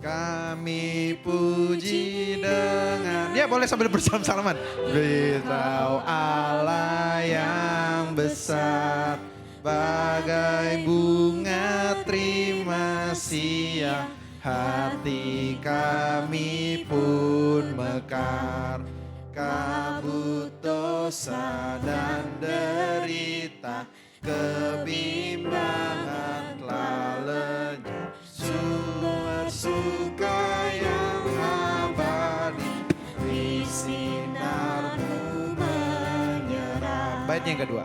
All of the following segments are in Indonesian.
Kami puji dengan, ya boleh sambil bersalaman. Beritahu Allah yang besar, bagai bunga terima siang, hati kami pun mekar. Kabut dosa dan derita, kebimbangan telah lenyap, sumber suka yang abadi di sinar-Mu menyerap. Baitnya yang kedua.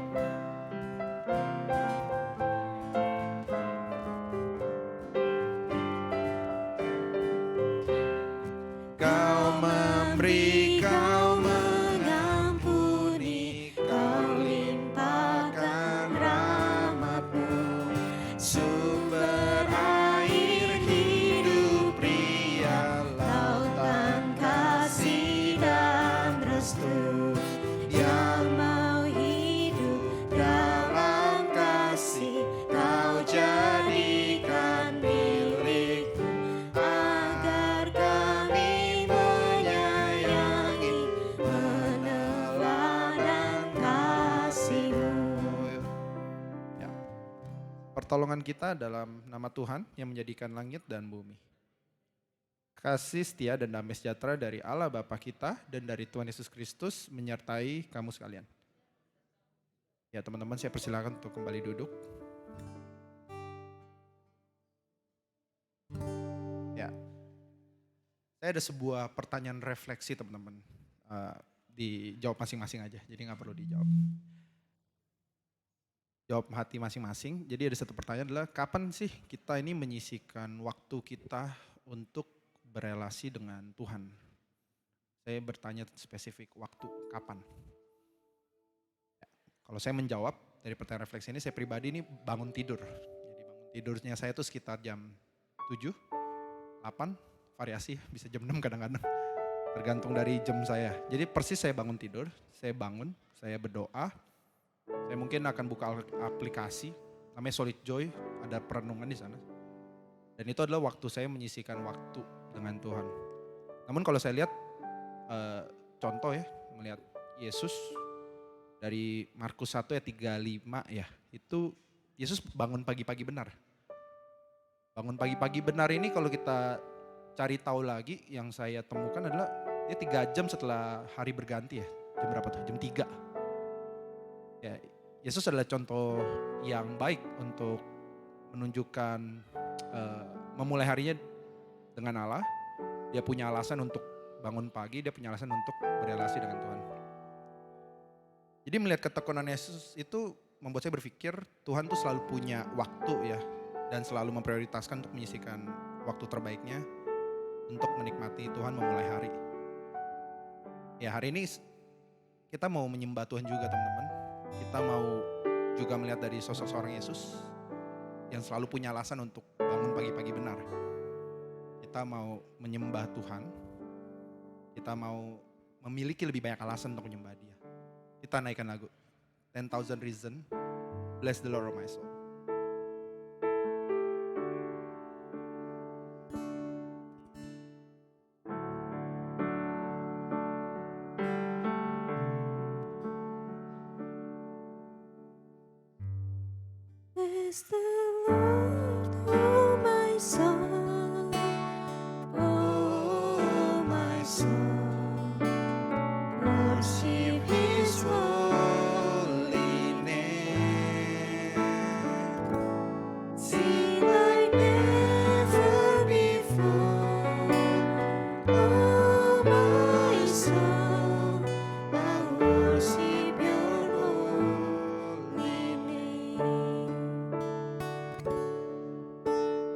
Kau memberi, Kau mengampuni, Kau limpahkan rahmat-Mu, sumber air hidup pria, lautan kasih dan restu, yang mau hidup dalam kasih, Kau jadikan milik-Mu, agar kami menyayangi, meneladang kasih-Mu. Ya. Pertolongan kita dalam nama Tuhan yang menjadikan langit dan bumi. Kasih setia dan damai sejahtera dari Allah Bapa kita dan dari Tuhan Yesus Kristus menyertai kamu sekalian. Ya teman-teman, saya persilakan untuk kembali duduk. Ya, saya ada sebuah pertanyaan refleksi teman-teman. Dijawab masing-masing aja, jadi nggak perlu dijawab. Jawab hati masing-masing. Jadi ada satu pertanyaan adalah, kapan sih kita ini menyisihkan waktu kita untuk berelasi dengan Tuhan? Saya bertanya spesifik, waktu kapan? Ya, kalau saya menjawab dari pertanyaan refleksi ini, saya pribadi ini bangun tidur. Jadi bangun tidurnya saya itu sekitar jam 7, 8, variasi bisa jam 6 kadang-kadang. Tergantung dari jam saya. Jadi persis saya bangun tidur, saya bangun, saya berdoa. Saya mungkin akan buka aplikasi, namanya Solid Joy, ada perenungan di sana. Dan itu adalah waktu saya menyisihkan waktu dengan Tuhan. Namun kalau saya lihat, contoh ya, melihat Yesus dari Markus 1 ayat 35 ya, itu Yesus bangun pagi-pagi benar. Bangun pagi-pagi benar ini kalau kita cari tahu lagi, yang saya temukan adalah dia 3 jam setelah hari berganti ya. Jam berapa tuh? Jam 3. Ya, Yesus adalah contoh yang baik untuk menunjukkan memulai harinya dengan Allah. Dia punya alasan untuk bangun pagi, dia punya alasan untuk berelasi dengan Tuhan. Jadi melihat ketekunan Yesus itu membuat saya berpikir Tuhan tuh selalu punya waktu ya, dan selalu memprioritaskan untuk menyisihkan waktu terbaiknya untuk menikmati Tuhan memulai hari. Ya, hari ini kita mau menyembah Tuhan juga teman-teman. Kita mau juga melihat dari sosok seorang Yesus yang selalu punya alasan untuk bangun pagi-pagi benar. Kita mau menyembah Tuhan. Kita mau memiliki lebih banyak alasan untuk menyembah Dia. Kita naikkan lagu 10,000 Reasons, Bless the Lord of my soul. Bless the Lord, oh my soul, oh my soul, worship His holy name, sing like never before, oh my soul, I worship Your holy name.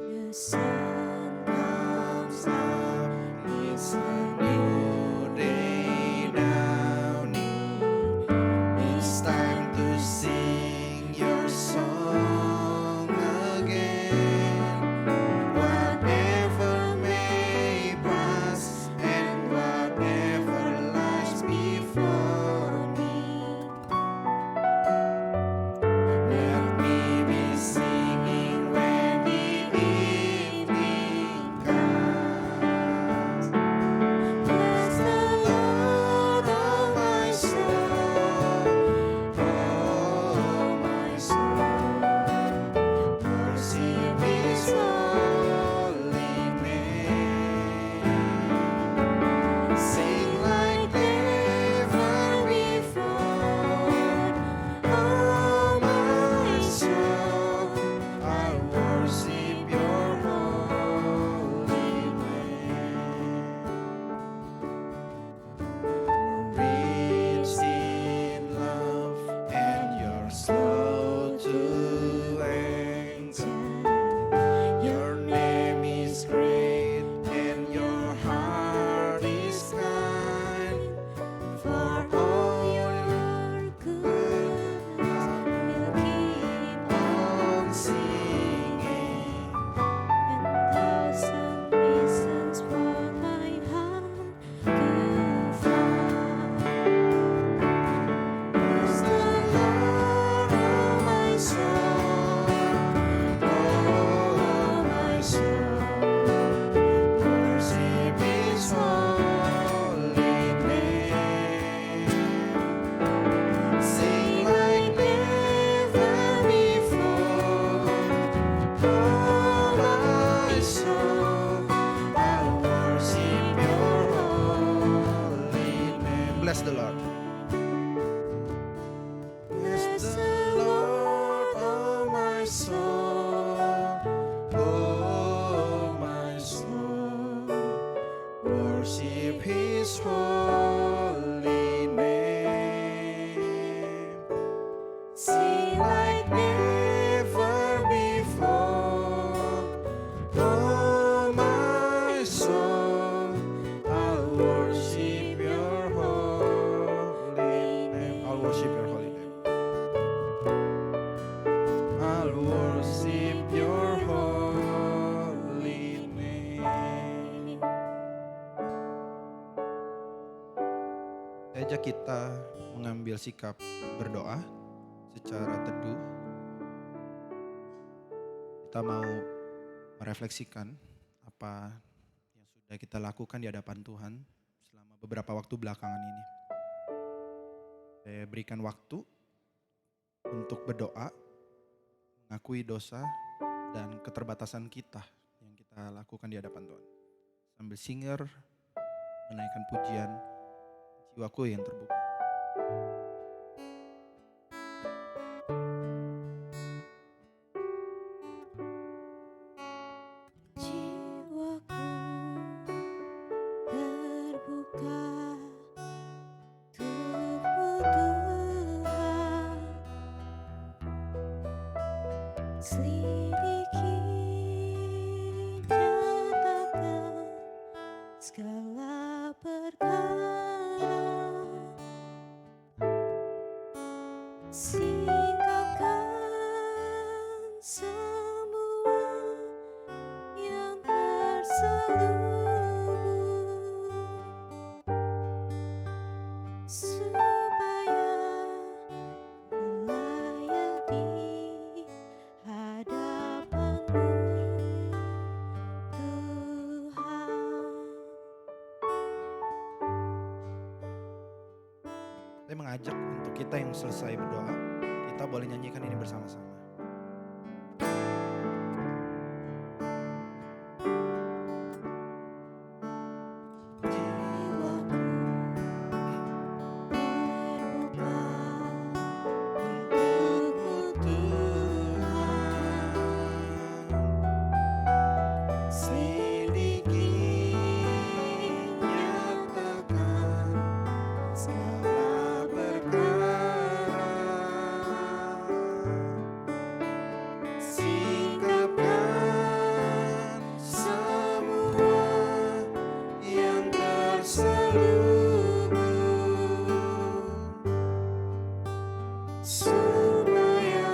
The sun kita mengambil sikap berdoa secara teduh, kita mau merefleksikan apa yang sudah kita lakukan di hadapan Tuhan selama beberapa waktu belakangan ini. Saya berikan waktu untuk berdoa, mengakui dosa dan keterbatasan kita yang kita lakukan di hadapan Tuhan. Sambil singer, menaikkan pujian, jiwaku yang terbuka. Jiwaku terbuka untukmu Tuhan, selidiki, nyatakan segala perkara, singkapkan semua yang terselubung, supaya layak di hadapan-Mu Tuhan. Saya mengajak untuk kita yang selesai berdoa, kita boleh nyanyikan ini bersama-sama. Jiwaku terbuka untukmu Tuhan, selidiki, nyatakan segala perkara, singkapkan semua yang terselubung, supaya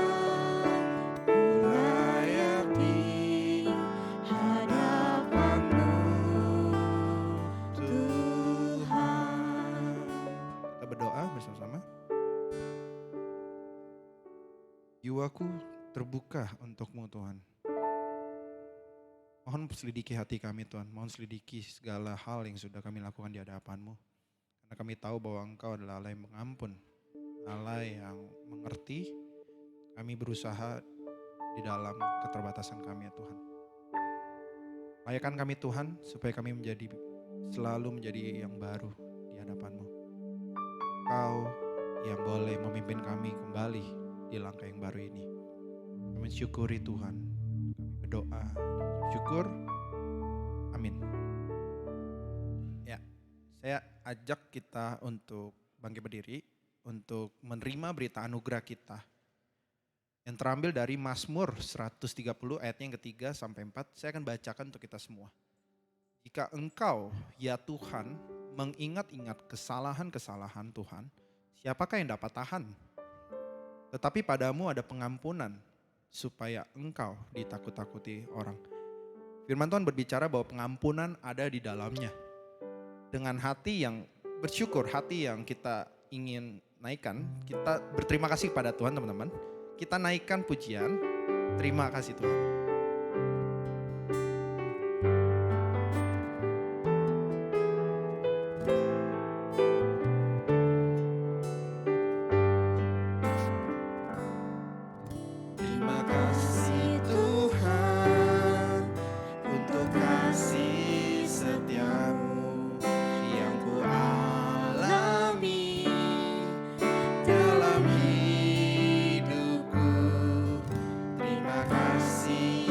ku layak di hadapan-Mu Tuhan. Kita berdoa bersama-sama. Jiwaku terbuka untuk-Mu Tuhan. Mohon selidiki hati kami Tuhan, mohon selidiki segala hal yang sudah kami lakukan di hadapan-Mu. Karena kami tahu bahwa Engkau adalah Allah yang mengampun, Allah yang mengerti. Kami berusaha di dalam keterbatasan kami ya Tuhan. Layakkan kami Tuhan supaya kami selalu menjadi yang baru di hadapan-Mu. Engkau yang boleh memimpin kami kembali di langkah yang baru ini. Kami syukuri Tuhan, kami berdoa, syukur, amin. Ya, saya ajak kita untuk bangkit berdiri, untuk menerima berita anugerah kita. Yang terambil dari Mazmur 130 ayatnya yang ketiga sampai 4, saya akan bacakan untuk kita semua. Jika Engkau, ya Tuhan, mengingat-ingat kesalahan-kesalahan Tuhan, siapakah yang dapat tahan? Tetapi padamu ada pengampunan, supaya Engkau ditakut-takuti orang. Firman Tuhan berbicara bahwa pengampunan ada di dalamnya. Dengan hati yang bersyukur, hati yang kita ingin naikkan, kita berterima kasih pada Tuhan teman-teman. Kita naikkan pujian, terima kasih Tuhan. Terima kasih Tuhan untuk kasih setia-Mu yang ku alami dalam hidupku. Terima kasih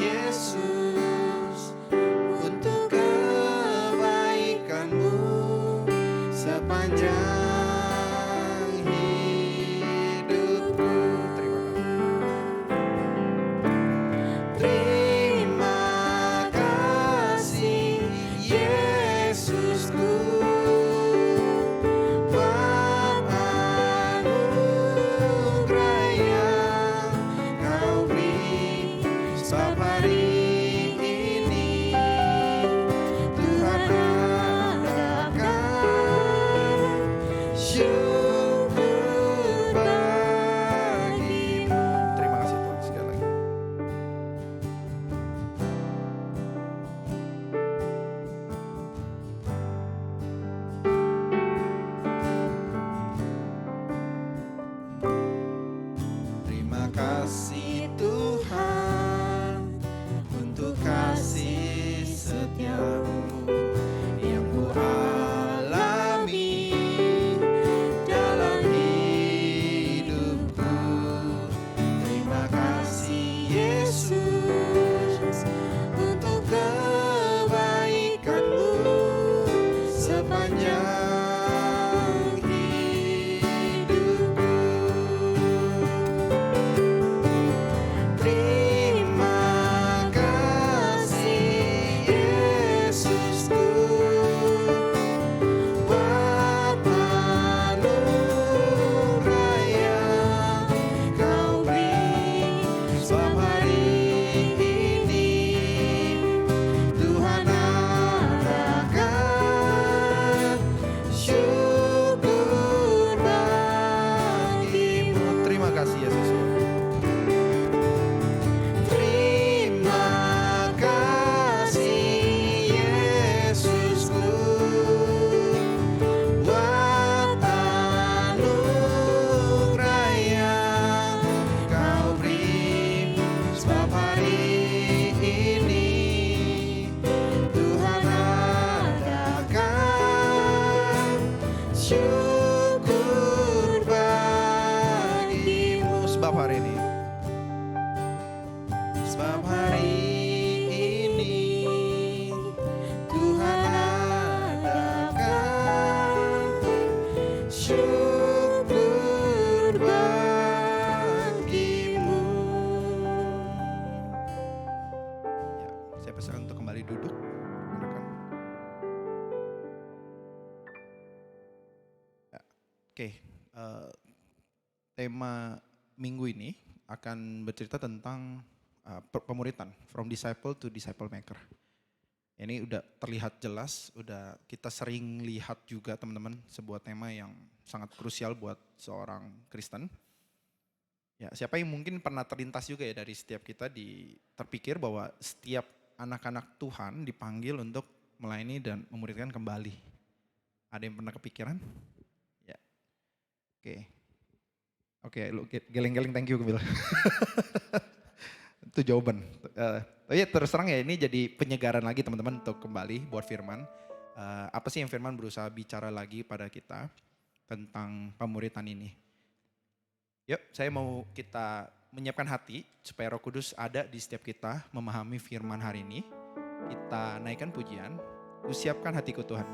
sebab hari ini Tuhan adakan syukur bagimu. Ya, saya persilakan untuk kembali duduk. Rekan-rekan. Ya, oke, tema minggu ini akan bercerita tentang pemuritan, from disciple to disciple maker. Ini udah terlihat jelas, udah kita sering lihat juga teman-teman, sebuah tema yang sangat krusial buat seorang Kristen. Ya, siapa yang mungkin pernah terlintas juga ya dari setiap kita terpikir bahwa setiap anak-anak Tuhan dipanggil untuk melayani dan memuridkan kembali. Ada yang pernah kepikiran? Ya, oke, lu geleng-geleng, thank you Bill. Itu jawaban. Tapi terus terang ya, ini jadi penyegaran lagi teman-teman untuk kembali buat firman. Apa sih yang firman berusaha bicara lagi pada kita tentang pemuritan ini. Yuk, saya mau kita menyiapkan hati supaya Roh Kudus ada di setiap kita memahami firman hari ini. Kita naikkan pujian, ku siapkan hatiku Tuhan.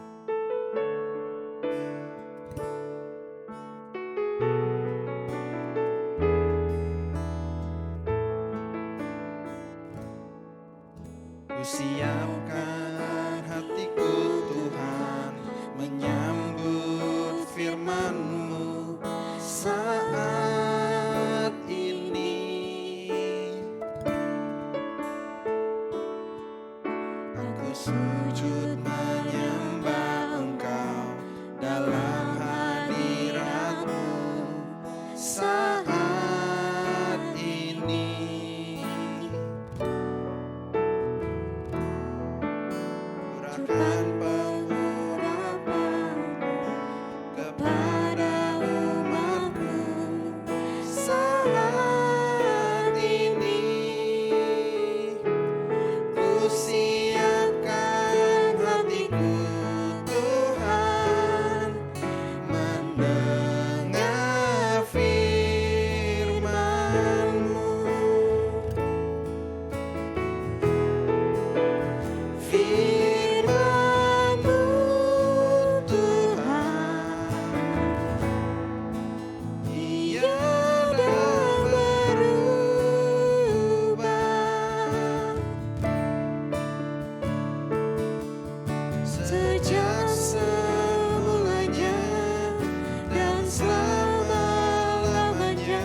Ku siapkan hatiku Tuhan menyambut firman-Mu saat ini. Aku sujud menyembah Engkau dalam hadirat-Mu saat ini. Curahkan pengurapan-Mu kepada umat-Mu saat ini. Ku siapkan hatiku Tuhan mendengar firman-Mu. Firman-Mu Tuhan, tiada berubah. Sejak semulanya dan selama-lamanya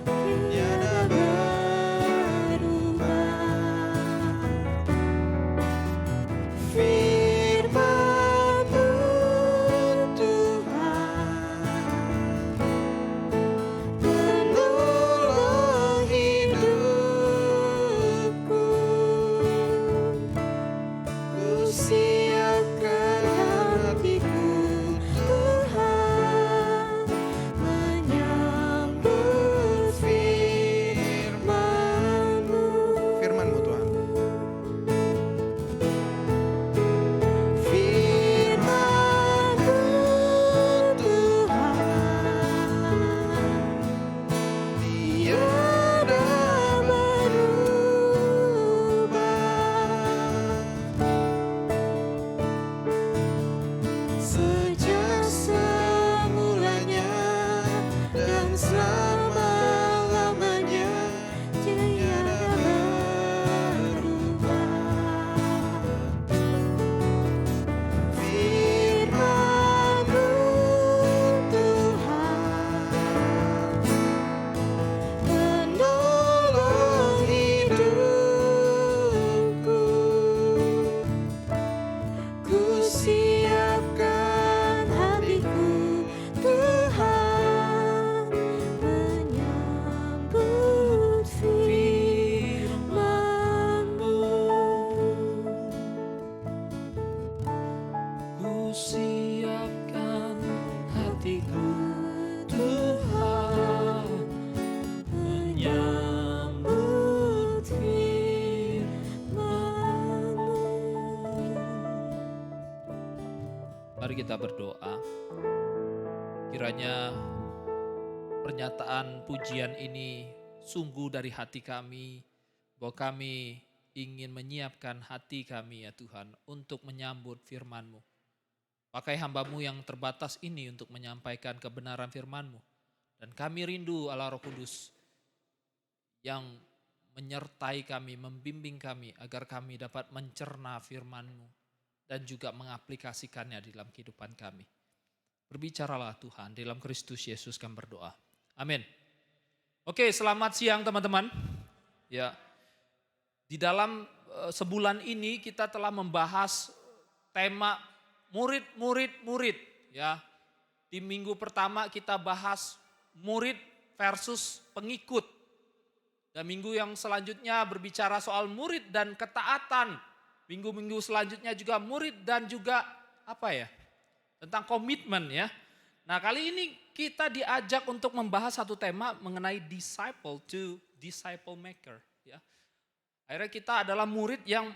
tiada berubah. Firman-Mu Tuhan, penolong hidupku. Ku siapkan hatiku Tuhan menyambut firman-Mu. Firman-Mu Tuhan. Firman-Mu Tuhan, tiada berubah. Sejak semulanya dan selama-lamanya tiada berubah. Firman-Mu Tuhan, penolong hidupku. Ku siapkan hatiku Tuhan menyambut firman-Mu. Ku siapkan hatiku Tuhan menyambut firman-Mu. Mari kita berdoa. Kiranya pernyataan pujian ini sungguh dari hati kami bahwa kami ingin menyiapkan hati kami ya Tuhan untuk menyambut firman-Mu. Pakai hamba-Mu yang terbatas ini untuk menyampaikan kebenaran firman-Mu. Dan kami rindu Allah Roh Kudus yang menyertai kami, membimbing kami agar kami dapat mencerna firman-Mu dan juga mengaplikasikannya di dalam kehidupan kami. Berbicaralah Tuhan, dalam Kristus Yesus kami berdoa. Amin. Oke, selamat siang teman-teman. Ya, di dalam sebulan ini kita telah membahas tema murid. Ya, di minggu pertama kita bahas murid versus pengikut. Dan minggu yang selanjutnya berbicara soal murid dan ketaatan. Minggu-minggu selanjutnya juga murid dan juga tentang komitmen ya. Nah, kali ini kita diajak untuk membahas satu tema mengenai disciple to disciple maker ya. Akhirnya kita adalah murid yang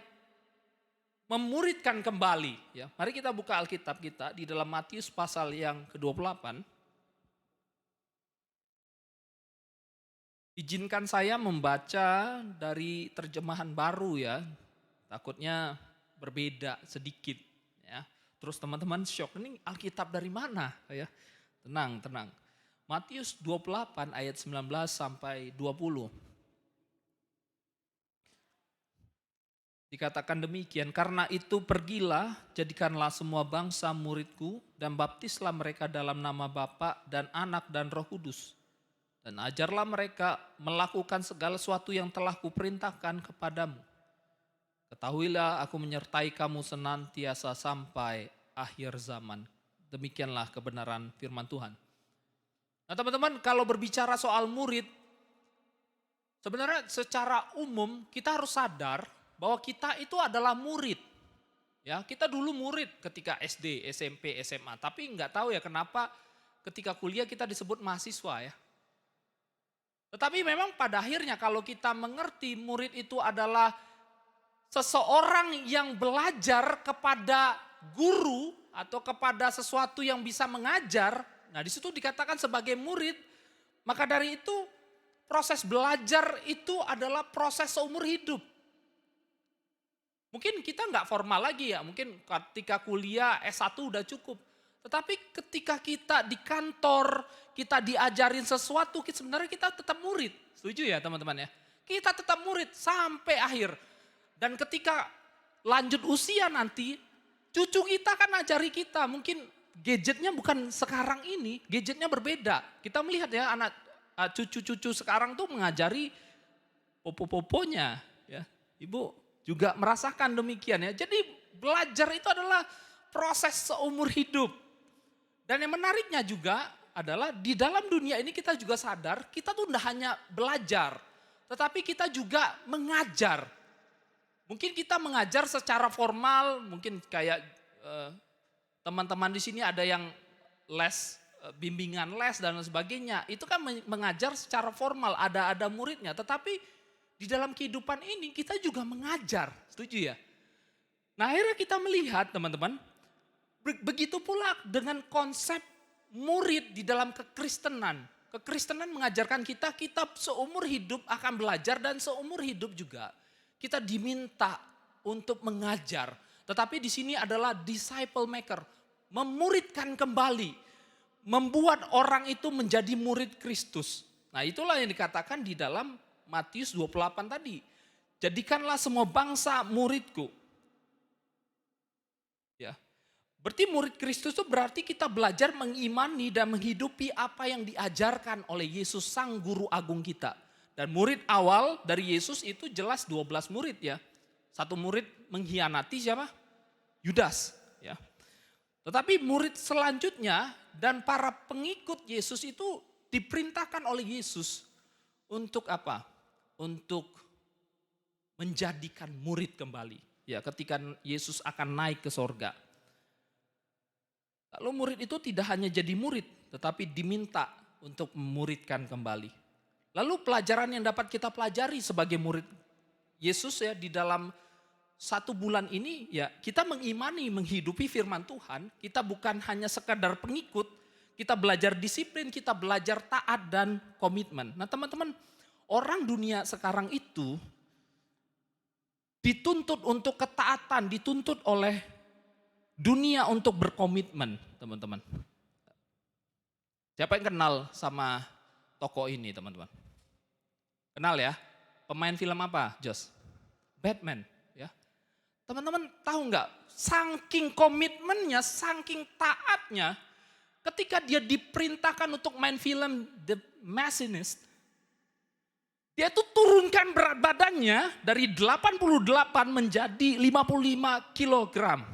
memuridkan kembali ya. Mari kita buka Alkitab kita di dalam Matius pasal yang ke-28. Izinkan saya membaca dari terjemahan baru ya. Takutnya berbeda sedikit ya. Terus teman-teman syok, ini Alkitab dari mana ya? Tenang. Matius 28 ayat 19 sampai 20. Dikatakan demikian, karena itu pergilah, jadikanlah semua bangsa muridku dan baptislah mereka dalam nama Bapa dan Anak dan Roh Kudus. Dan ajarlah mereka melakukan segala sesuatu yang telah kuperintahkan kepadamu. Ketahuilah aku menyertai kamu senantiasa sampai akhir zaman. Demikianlah kebenaran firman Tuhan. Nah teman-teman, kalau berbicara soal murid, sebenarnya secara umum kita harus sadar bahwa kita itu adalah murid. Ya, kita dulu murid ketika SD, SMP, SMA. Tapi nggak tahu ya kenapa ketika kuliah kita disebut mahasiswa ya. Tetapi memang pada akhirnya kalau kita mengerti murid itu adalah seseorang yang belajar kepada guru atau kepada sesuatu yang bisa mengajar. Nah di situ dikatakan sebagai murid. Maka dari itu proses belajar itu adalah proses seumur hidup. Mungkin kita nggak formal lagi ya, mungkin ketika kuliah S1 udah cukup. Tetapi ketika kita di kantor, kita diajarin sesuatu, sebenarnya kita tetap murid. Setuju ya teman-teman ya? Kita tetap murid sampai akhir. Dan ketika lanjut usia nanti, cucu kita kan ajari kita. Mungkin gadgetnya bukan sekarang ini, gadgetnya berbeda. Kita melihat ya anak cucu-cucu sekarang tuh mengajari popo-poponya. Ya. Ibu juga merasakan demikian ya. Jadi belajar itu adalah proses seumur hidup. Dan yang menariknya juga adalah di dalam dunia ini kita juga sadar kita tuh tidak hanya belajar. Tetapi kita juga mengajar. Mungkin kita mengajar secara formal, mungkin kayak teman-teman di sini ada yang les, bimbingan les dan sebagainya. Itu kan mengajar secara formal, ada muridnya. Tetapi di dalam kehidupan ini kita juga mengajar, setuju ya? Nah akhirnya kita melihat teman-teman, begitu pula dengan konsep murid di dalam kekristenan. Kekristenan mengajarkan kita seumur hidup akan belajar dan seumur hidup juga kita diminta untuk mengajar. Tetapi di sini adalah disciple maker, memuridkan kembali, membuat orang itu menjadi murid Kristus. Nah itulah yang dikatakan di dalam Matius 28 tadi. Jadikanlah semua bangsa muridku. Ya. Berarti murid Kristus itu berarti kita belajar mengimani dan menghidupi apa yang diajarkan oleh Yesus sang guru agung kita. Dan murid awal dari Yesus itu jelas 12 murid ya. Satu murid mengkhianati siapa? Yudas ya. Tetapi murid selanjutnya dan para pengikut Yesus itu diperintahkan oleh Yesus untuk apa? Untuk menjadikan murid kembali. Ya, ketika Yesus akan naik ke sorga. Lalu murid itu tidak hanya jadi murid, tetapi diminta untuk memuridkan kembali. Lalu pelajaran yang dapat kita pelajari sebagai murid Yesus ya di dalam 1 bulan ini ya kita mengimani, menghidupi firman Tuhan. Kita bukan hanya sekadar pengikut, kita belajar disiplin, kita belajar taat dan komitmen. Nah teman-teman, orang dunia sekarang itu dituntut untuk ketaatan, dituntut oleh dunia untuk berkomitmen, teman-teman. Siapa yang kenal sama tokoh ini, teman-teman? Kenal ya? Pemain film apa, Jos? Batman, ya. Teman-teman tahu nggak? Saking komitmennya, saking taatnya, ketika dia diperintahkan untuk main film The Machinist, dia tuh turunkan berat badannya dari 88 menjadi 55 kilogram.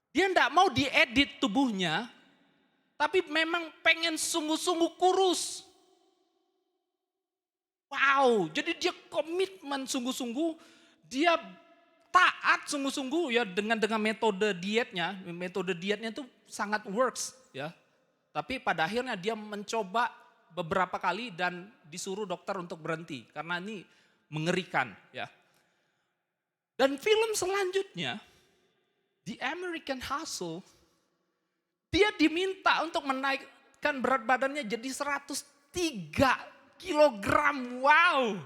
Dia enggak mau diedit tubuhnya, tapi memang pengen sungguh-sungguh kurus. Wow, jadi dia komitmen sungguh-sungguh, dia taat sungguh-sungguh ya dengan metode dietnya. Metode dietnya itu sangat works ya. Tapi pada akhirnya dia mencoba beberapa kali dan disuruh dokter untuk berhenti karena ini mengerikan ya. Dan film selanjutnya The American Hustle, dia diminta untuk menaikkan berat badannya jadi 103 kilogram. Wow.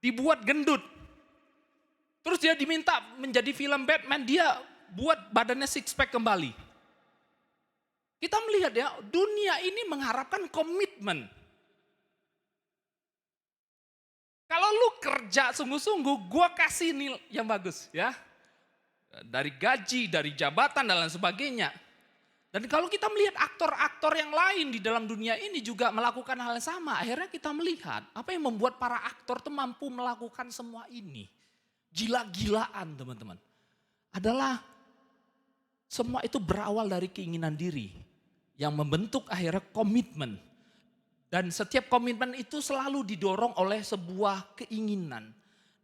Dibuat gendut. Terus dia diminta menjadi film Batman, dia buat badannya six pack kembali. Kita melihat ya, dunia ini mengharapkan komitmen. Kalau lu kerja sungguh-sungguh, gua kasih nilai yang bagus ya. Dari gaji, dari jabatan dan lain sebagainya. Dan kalau kita melihat aktor-aktor yang lain di dalam dunia ini juga melakukan hal yang sama. Akhirnya kita melihat apa yang membuat para aktor itu mampu melakukan semua ini. Gila-gilaan teman-teman. Adalah semua itu berawal dari keinginan diri. Yang membentuk akhirnya komitmen. Dan setiap komitmen itu selalu didorong oleh sebuah keinginan.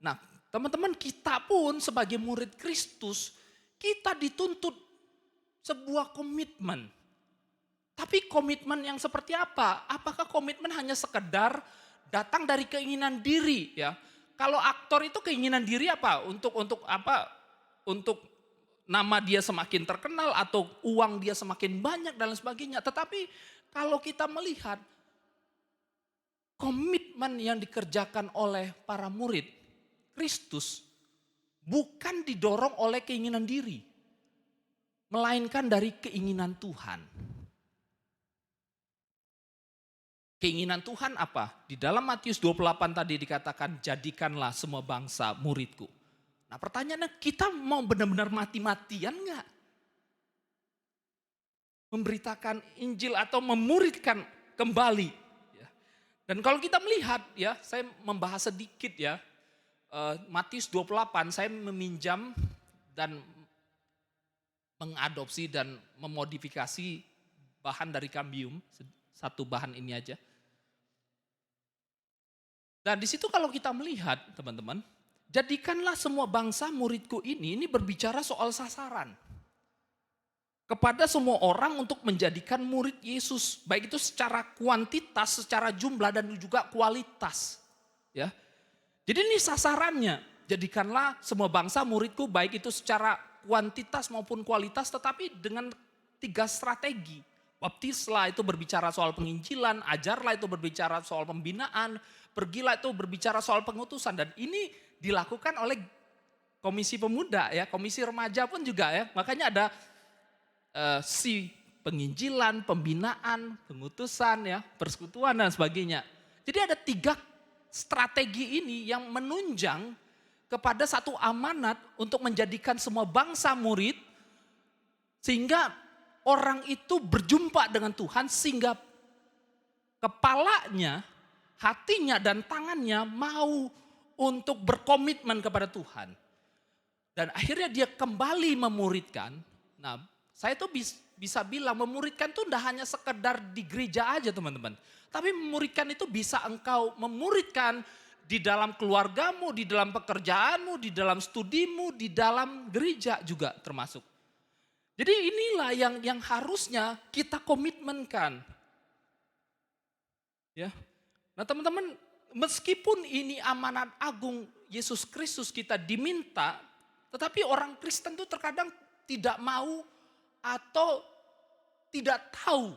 Nah teman-teman, kita pun sebagai murid Kristus, kita dituntut sebuah komitmen. Tapi komitmen yang seperti apa? Apakah komitmen hanya sekedar datang dari keinginan diri ya? Kalau aktor itu keinginan diri apa? Untuk apa? Untuk nama dia semakin terkenal atau uang dia semakin banyak dan lain sebagainya. Tetapi kalau kita melihat komitmen yang dikerjakan oleh para murid Kristus bukan didorong oleh keinginan diri, melainkan dari keinginan Tuhan. Keinginan Tuhan apa? Di dalam Matius 28 tadi dikatakan, jadikanlah semua bangsa muridku. Nah pertanyaannya, kita mau benar-benar mati-matian enggak? Memberitakan Injil atau memuridkan kembali. Dan kalau kita melihat ya, saya membahas sedikit ya, Matius 28 saya meminjam dan mengadopsi dan memodifikasi bahan dari Cambium, satu bahan ini aja. Dan di situ kalau kita melihat teman-teman, jadikanlah semua bangsa muridku ini berbicara soal sasaran. Kepada semua orang untuk menjadikan murid Yesus, baik itu secara kuantitas, secara jumlah dan juga kualitas. Ya. Jadi ini sasarannya, jadikanlah semua bangsa muridku baik itu secara kuantitas maupun kualitas, tetapi dengan 3 strategi. Baptislah itu berbicara soal penginjilan, ajarlah itu berbicara soal pembinaan, pergilah itu berbicara soal pengutusan. Dan ini dilakukan oleh komisi pemuda ya, komisi remaja pun juga ya. Makanya ada si penginjilan, pembinaan, pengutusan ya, persekutuan dan sebagainya. Jadi ada 3 strategi ini yang menunjang kepada satu amanat untuk menjadikan semua bangsa murid, sehingga orang itu berjumpa dengan Tuhan, sehingga kepalanya, hatinya dan tangannya mau untuk berkomitmen kepada Tuhan. Dan akhirnya dia kembali memuridkan. Nah, saya tuh bisa bilang memuridkan tuh tidak hanya sekedar di gereja aja teman-teman. Tapi memuridkan itu bisa engkau memuridkan di dalam keluargamu, di dalam pekerjaanmu, di dalam studimu, di dalam gereja juga termasuk. Jadi inilah yang harusnya kita komitmenkan. Ya. Nah teman-teman, meskipun ini amanat agung Yesus Kristus kita diminta, tetapi orang Kristen itu terkadang tidak mau atau tidak tahu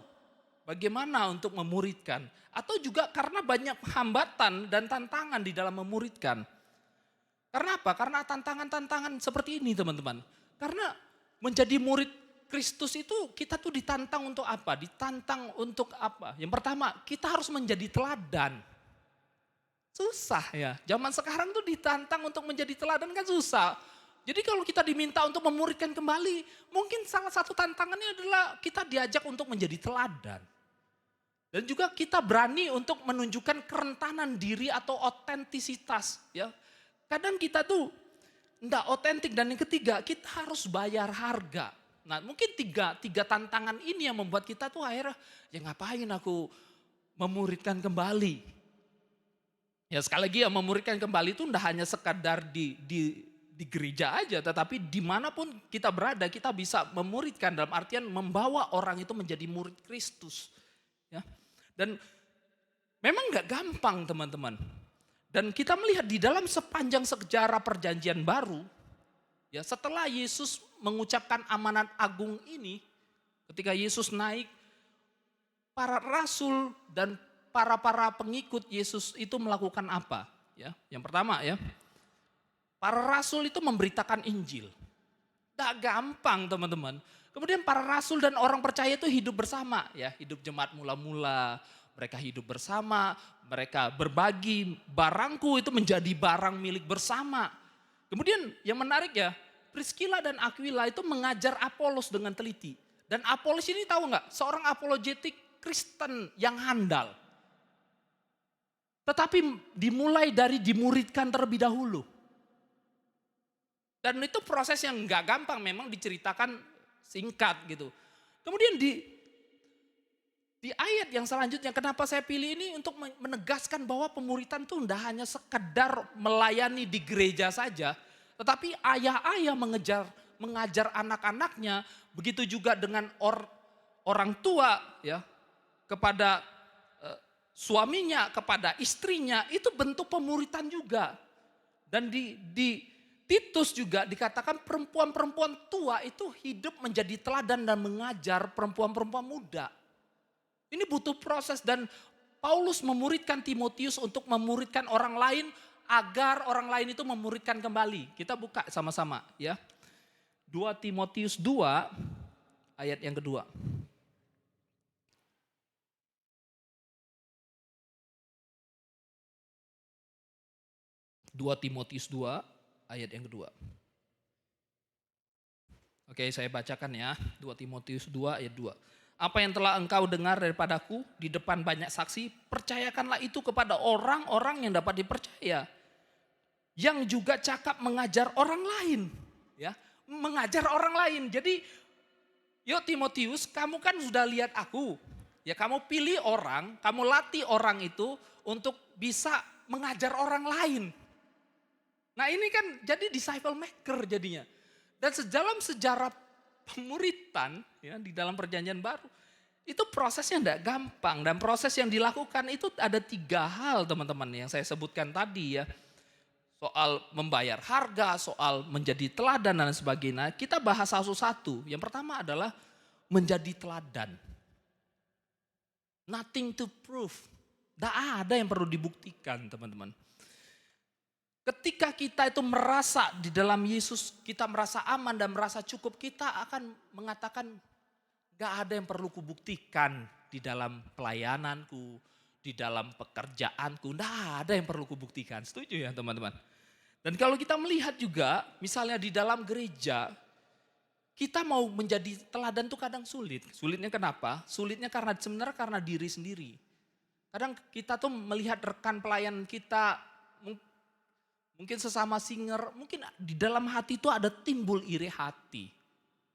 bagaimana untuk memuridkan. Atau juga karena banyak hambatan dan tantangan di dalam memuridkan. Karena apa? Karena tantangan-tantangan seperti ini teman-teman. Karena menjadi murid Kristus itu kita tuh ditantang untuk apa? Ditantang untuk apa? Yang pertama, kita harus menjadi teladan. Susah ya. Zaman sekarang tuh ditantang untuk menjadi teladan kan susah. Jadi kalau kita diminta untuk memuridkan kembali, mungkin salah satu tantangannya adalah kita diajak untuk menjadi teladan. Dan juga kita berani untuk menunjukkan kerentanan diri atau otentisitas. Ya. Kadang kita tuh enggak otentik, dan yang ketiga kita harus bayar harga. Nah mungkin tiga tantangan ini yang membuat kita tuh akhirnya, ya ngapain aku memuridkan kembali. Ya sekali lagi ya, memuridkan kembali itu enggak hanya sekadar di gereja aja, tetapi dimanapun kita berada kita bisa memuridkan, dalam artian membawa orang itu menjadi murid Kristus. Ya. Dan memang gak gampang teman-teman. Dan kita melihat di dalam sepanjang sejarah perjanjian baru, ya setelah Yesus mengucapkan amanat agung ini, ketika Yesus naik, para rasul dan para pengikut Yesus itu melakukan apa? Ya, yang pertama ya, para rasul itu memberitakan Injil. Gak gampang teman-teman. Kemudian para rasul dan orang percaya itu hidup bersama. Ya, hidup jemaat mula-mula. Mereka hidup bersama. Mereka berbagi. Barangku itu menjadi barang milik bersama. Kemudian yang menarik ya, Priscilla dan Aquila itu mengajar Apolos dengan teliti. Dan Apolos ini tahu gak? Seorang apologetik Kristen yang handal. Tetapi dimulai dari dimuridkan terlebih dahulu. Dan itu proses yang gak gampang, memang diceritakan singkat gitu. Kemudian di ayat yang selanjutnya, kenapa saya pilih ini untuk menegaskan bahwa pemuritan itu tidak hanya sekedar melayani di gereja saja. Tetapi ayah-ayah mengajar anak-anaknya, begitu juga dengan orang tua ya, kepada suaminya, kepada istrinya, itu bentuk pemuritan juga. Dan di Titus juga dikatakan perempuan-perempuan tua itu hidup menjadi teladan dan mengajar perempuan-perempuan muda. Ini butuh proses, dan Paulus memuridkan Timotius untuk memuridkan orang lain agar orang lain itu memuridkan kembali. Kita buka sama-sama ya. 2 Timotius 2 ayat yang kedua. 2 Timotius 2 ayat yang kedua. Oke, saya bacakan ya. 2 Timotius 2 ayat 2. Apa yang telah engkau dengar daripadaku di depan banyak saksi, percayakanlah itu kepada orang-orang yang dapat dipercaya. Yang juga cakap mengajar orang lain. Ya, mengajar orang lain. Jadi, yuk Timotius, kamu kan sudah lihat aku. Ya, kamu pilih orang, kamu latih orang itu untuk bisa mengajar orang lain. Nah ini kan jadi disciple maker jadinya. Dan dalam sejarah pemuritan ya, di dalam perjanjian baru, itu prosesnya tidak gampang. Dan proses yang dilakukan itu ada 3 hal teman-teman yang saya sebutkan tadi ya. Soal membayar harga, soal menjadi teladan dan sebagainya. Kita bahas satu-satu. Yang pertama adalah menjadi teladan. Nothing to prove. Tidak ada yang perlu dibuktikan teman-teman. Ketika kita itu merasa di dalam Yesus, kita merasa aman dan merasa cukup, kita akan mengatakan gak ada yang perlu kubuktikan di dalam pelayananku, di dalam pekerjaanku, gak ada yang perlu kubuktikan. Setuju ya teman-teman? Dan kalau kita melihat juga, misalnya di dalam gereja, kita mau menjadi teladan itu kadang sulit. Sulitnya kenapa? Sulitnya sebenarnya karena diri sendiri. Kadang kita tuh melihat rekan pelayan kita, mungkin sesama singer, mungkin di dalam hati itu ada timbul iri hati.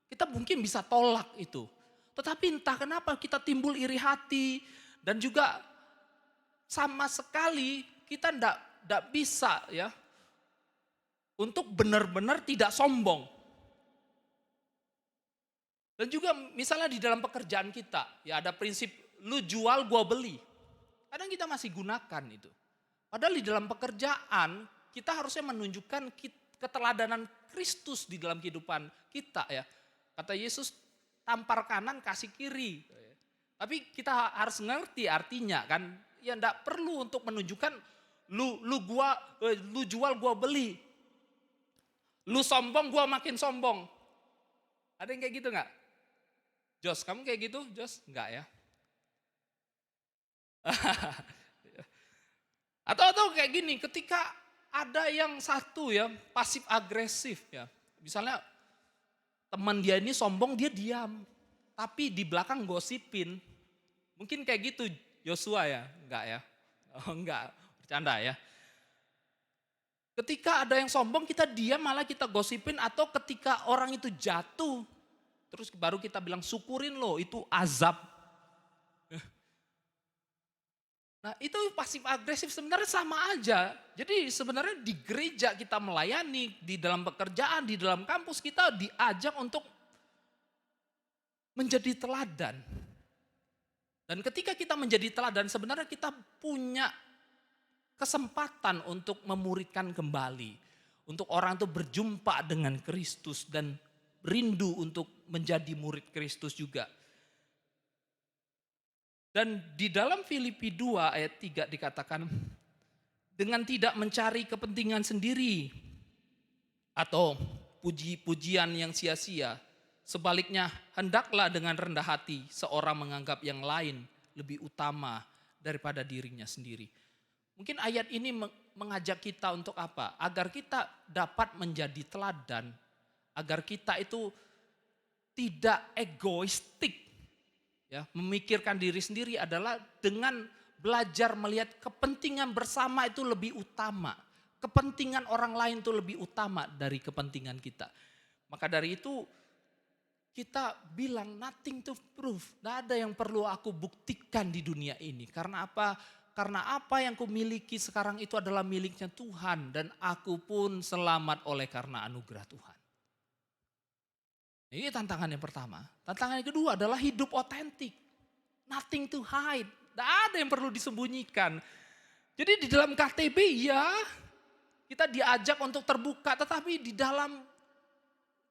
Kita mungkin bisa tolak itu. Tetapi entah kenapa kita timbul iri hati. Dan juga sama sekali kita enggak bisa ya. Untuk benar-benar tidak sombong. Dan juga misalnya di dalam pekerjaan kita. Ya ada prinsip lu jual gua beli. Kadang kita masih gunakan itu. Padahal di dalam pekerjaan kita harusnya menunjukkan keteladanan Kristus di dalam kehidupan kita ya. Kata Yesus, tampar kanan kasih kiri. Tapi kita harus ngerti artinya kan. Ya enggak perlu untuk menunjukkan lu jual gua beli. Lu sombong, gua makin sombong. Ada yang kayak gitu nggak? Jos, kamu kayak gitu? Jos, enggak ya? Atau kayak gini, ketika ada yang satu ya, pasif agresif ya. Misalnya teman dia ini sombong, dia diam. Tapi di belakang gosipin. Mungkin kayak gitu Joshua ya? Enggak ya? Oh enggak, bercanda ya. Ketika ada yang sombong kita diam malah kita gosipin, atau ketika orang itu jatuh terus baru kita bilang syukurin loh itu azab. Nah itu pasif agresif sebenarnya sama aja. Jadi sebenarnya di gereja kita melayani, di dalam pekerjaan, di dalam kampus kita diajak untuk menjadi teladan. Dan ketika kita menjadi teladan sebenarnya kita punya kesempatan untuk memuridkan kembali. Untuk orang itu berjumpa dengan Kristus dan rindu untuk menjadi murid Kristus juga. Dan di dalam Filipi 2 ayat 3 dikatakan, dengan tidak mencari kepentingan sendiri atau puji-pujian yang sia-sia. Sebaliknya hendaklah dengan rendah hati seorang menganggap yang lain lebih utama daripada dirinya sendiri. Mungkin ayat ini mengajak kita untuk apa? Agar kita dapat menjadi teladan. Agar kita itu tidak egoistik. Ya, memikirkan diri sendiri adalah dengan belajar melihat kepentingan bersama itu lebih utama. Kepentingan orang lain itu lebih utama dari kepentingan kita. Maka dari itu kita bilang nothing to prove. Tidak ada yang perlu aku buktikan di dunia ini. Karena apa? Karena apa yang kumiliki sekarang itu adalah miliknya Tuhan. Dan aku pun selamat oleh karena anugerah Tuhan. Ini tantangan yang pertama. Tantangan yang kedua adalah hidup otentik. Nothing to hide. Tidak ada yang perlu disembunyikan. Jadi di dalam KTB ya kita diajak untuk terbuka. Tetapi di dalam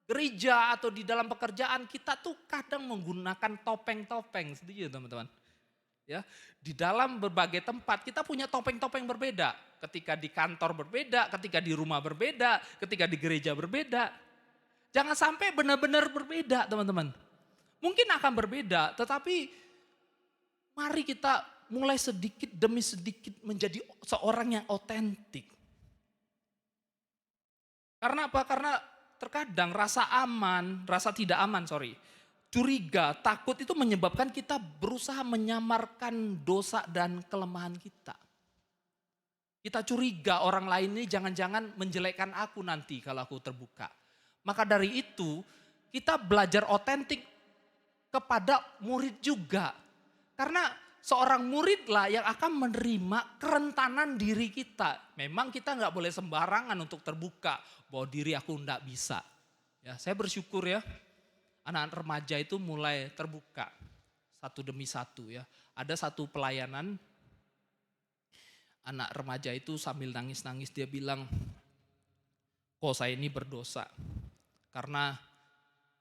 gereja atau di dalam pekerjaan kita tuh kadang menggunakan topeng-topeng. Setuju teman-teman? Ya, di dalam berbagai tempat kita punya topeng-topeng berbeda. Ketika di kantor berbeda, ketika di rumah berbeda, ketika di gereja berbeda. Jangan sampai benar-benar berbeda teman-teman. Mungkin akan berbeda, tetapi mari kita mulai sedikit demi sedikit menjadi seorang yang otentik. Karena apa? Karena terkadang rasa tidak aman, curiga, takut itu menyebabkan kita berusaha menyamarkan dosa dan kelemahan kita. Kita curiga orang lain ini jangan-jangan menjelekkan aku nanti kalau aku terbuka. Maka dari itu kita belajar otentik kepada murid juga. Karena seorang muridlah yang akan menerima kerentanan diri kita. Memang kita nggak boleh sembarangan untuk terbuka bahwa diri aku nggak bisa. Ya, saya bersyukur ya. Anak-anak remaja itu mulai terbuka satu demi satu ya. Ada satu pelayanan anak remaja itu sambil nangis-nangis dia bilang, kok saya ini berdosa karena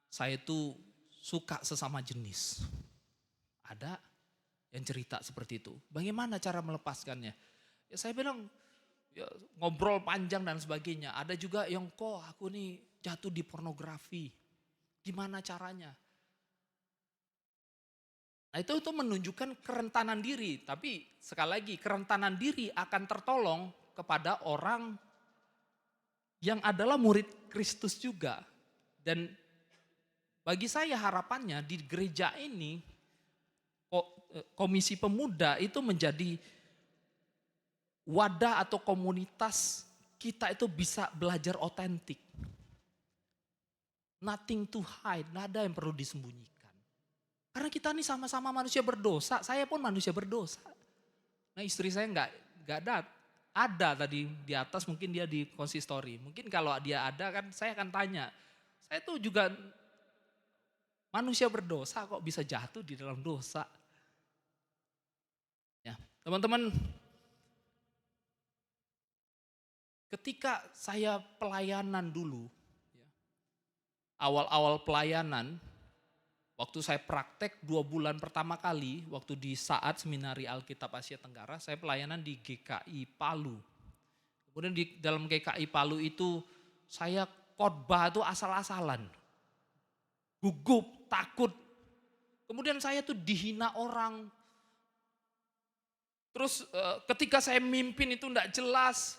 saya itu suka sesama jenis. Ada yang cerita seperti itu. Bagaimana cara melepaskannya? Ya saya bilang ya, ngobrol panjang dan sebagainya. Ada juga yang kok aku nih jatuh di pornografi. Gimana caranya? Nah itu menunjukkan kerentanan diri. Tapi sekali lagi kerentanan diri akan tertolong kepada orang yang adalah murid Kristus juga. Dan bagi saya harapannya di gereja ini komisi pemuda itu menjadi wadah atau komunitas kita itu bisa belajar otentik. Nothing to hide, tidak ada yang perlu disembunyikan. Karena kita ini sama-sama manusia berdosa, saya pun manusia berdosa. Nah istri saya nggak ada tadi di atas, mungkin dia di konsistori. Mungkin kalau dia ada kan saya akan tanya, saya tuh juga manusia berdosa kok bisa jatuh di dalam dosa. Ya, teman-teman, ketika saya pelayanan dulu, awal-awal pelayanan, waktu saya praktek 2 bulan pertama kali, waktu di saat seminari Alkitab Asia Tenggara, saya pelayanan di GKI Palu. Kemudian di dalam GKI Palu itu saya khotbah itu asal-asalan. Gugup, takut. Kemudian saya tuh dihina orang. Terus ketika saya mimpin itu enggak jelas.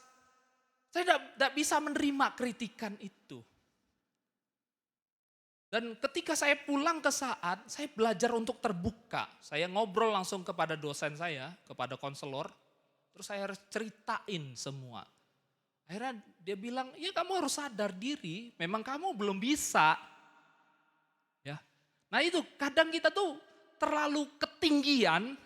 Saya enggak bisa menerima kritikan itu. Dan ketika saya pulang ke saat, saya belajar untuk terbuka. Saya ngobrol langsung kepada dosen saya, kepada konselor. Terus saya harus ceritain semua. Akhirnya dia bilang, ya kamu harus sadar diri, memang kamu belum bisa. Ya. Nah itu kadang kita tuh terlalu ketinggian,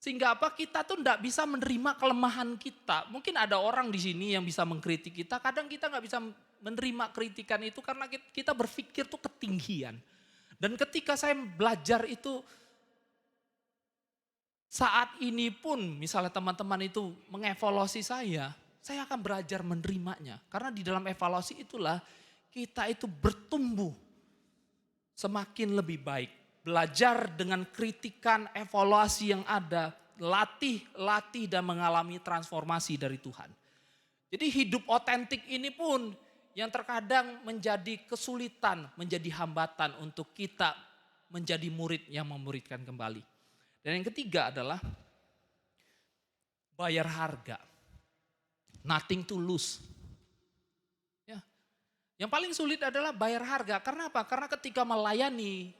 sehingga apa kita tuh enggak bisa menerima kelemahan kita. Mungkin ada orang di sini yang bisa mengkritik kita, kadang kita enggak bisa menerima kritikan itu karena kita berpikir tuh ketinggian. Dan ketika saya belajar itu, saat ini pun misalnya teman-teman itu mengevaluasi saya akan belajar menerimanya. Karena di dalam evaluasi itulah kita itu bertumbuh semakin lebih baik. Belajar dengan kritikan, evaluasi yang ada, latih dan mengalami transformasi dari Tuhan. Jadi hidup otentik ini pun yang terkadang menjadi kesulitan, menjadi hambatan untuk kita menjadi murid yang memuridkan kembali. Dan yang ketiga adalah bayar harga. Nothing to lose. Ya. Yang paling sulit adalah bayar harga. Karena apa? Karena ketika melayani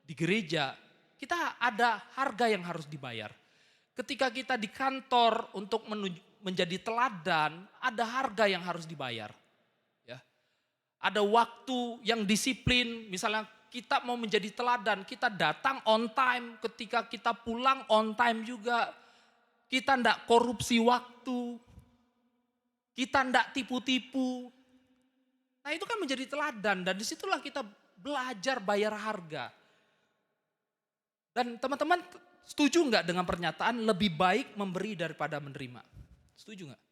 di gereja, kita ada harga yang harus dibayar. Ketika kita di kantor untuk menjadi teladan, ada harga yang harus dibayar. Ada waktu yang disiplin, misalnya kita mau menjadi teladan, kita datang on time, ketika kita pulang on time juga. Kita enggak korupsi waktu, kita enggak tipu-tipu. Nah itu kan menjadi teladan dan disitulah kita belajar bayar harga. Dan teman-teman setuju enggak dengan pernyataan lebih baik memberi daripada menerima? Setuju enggak?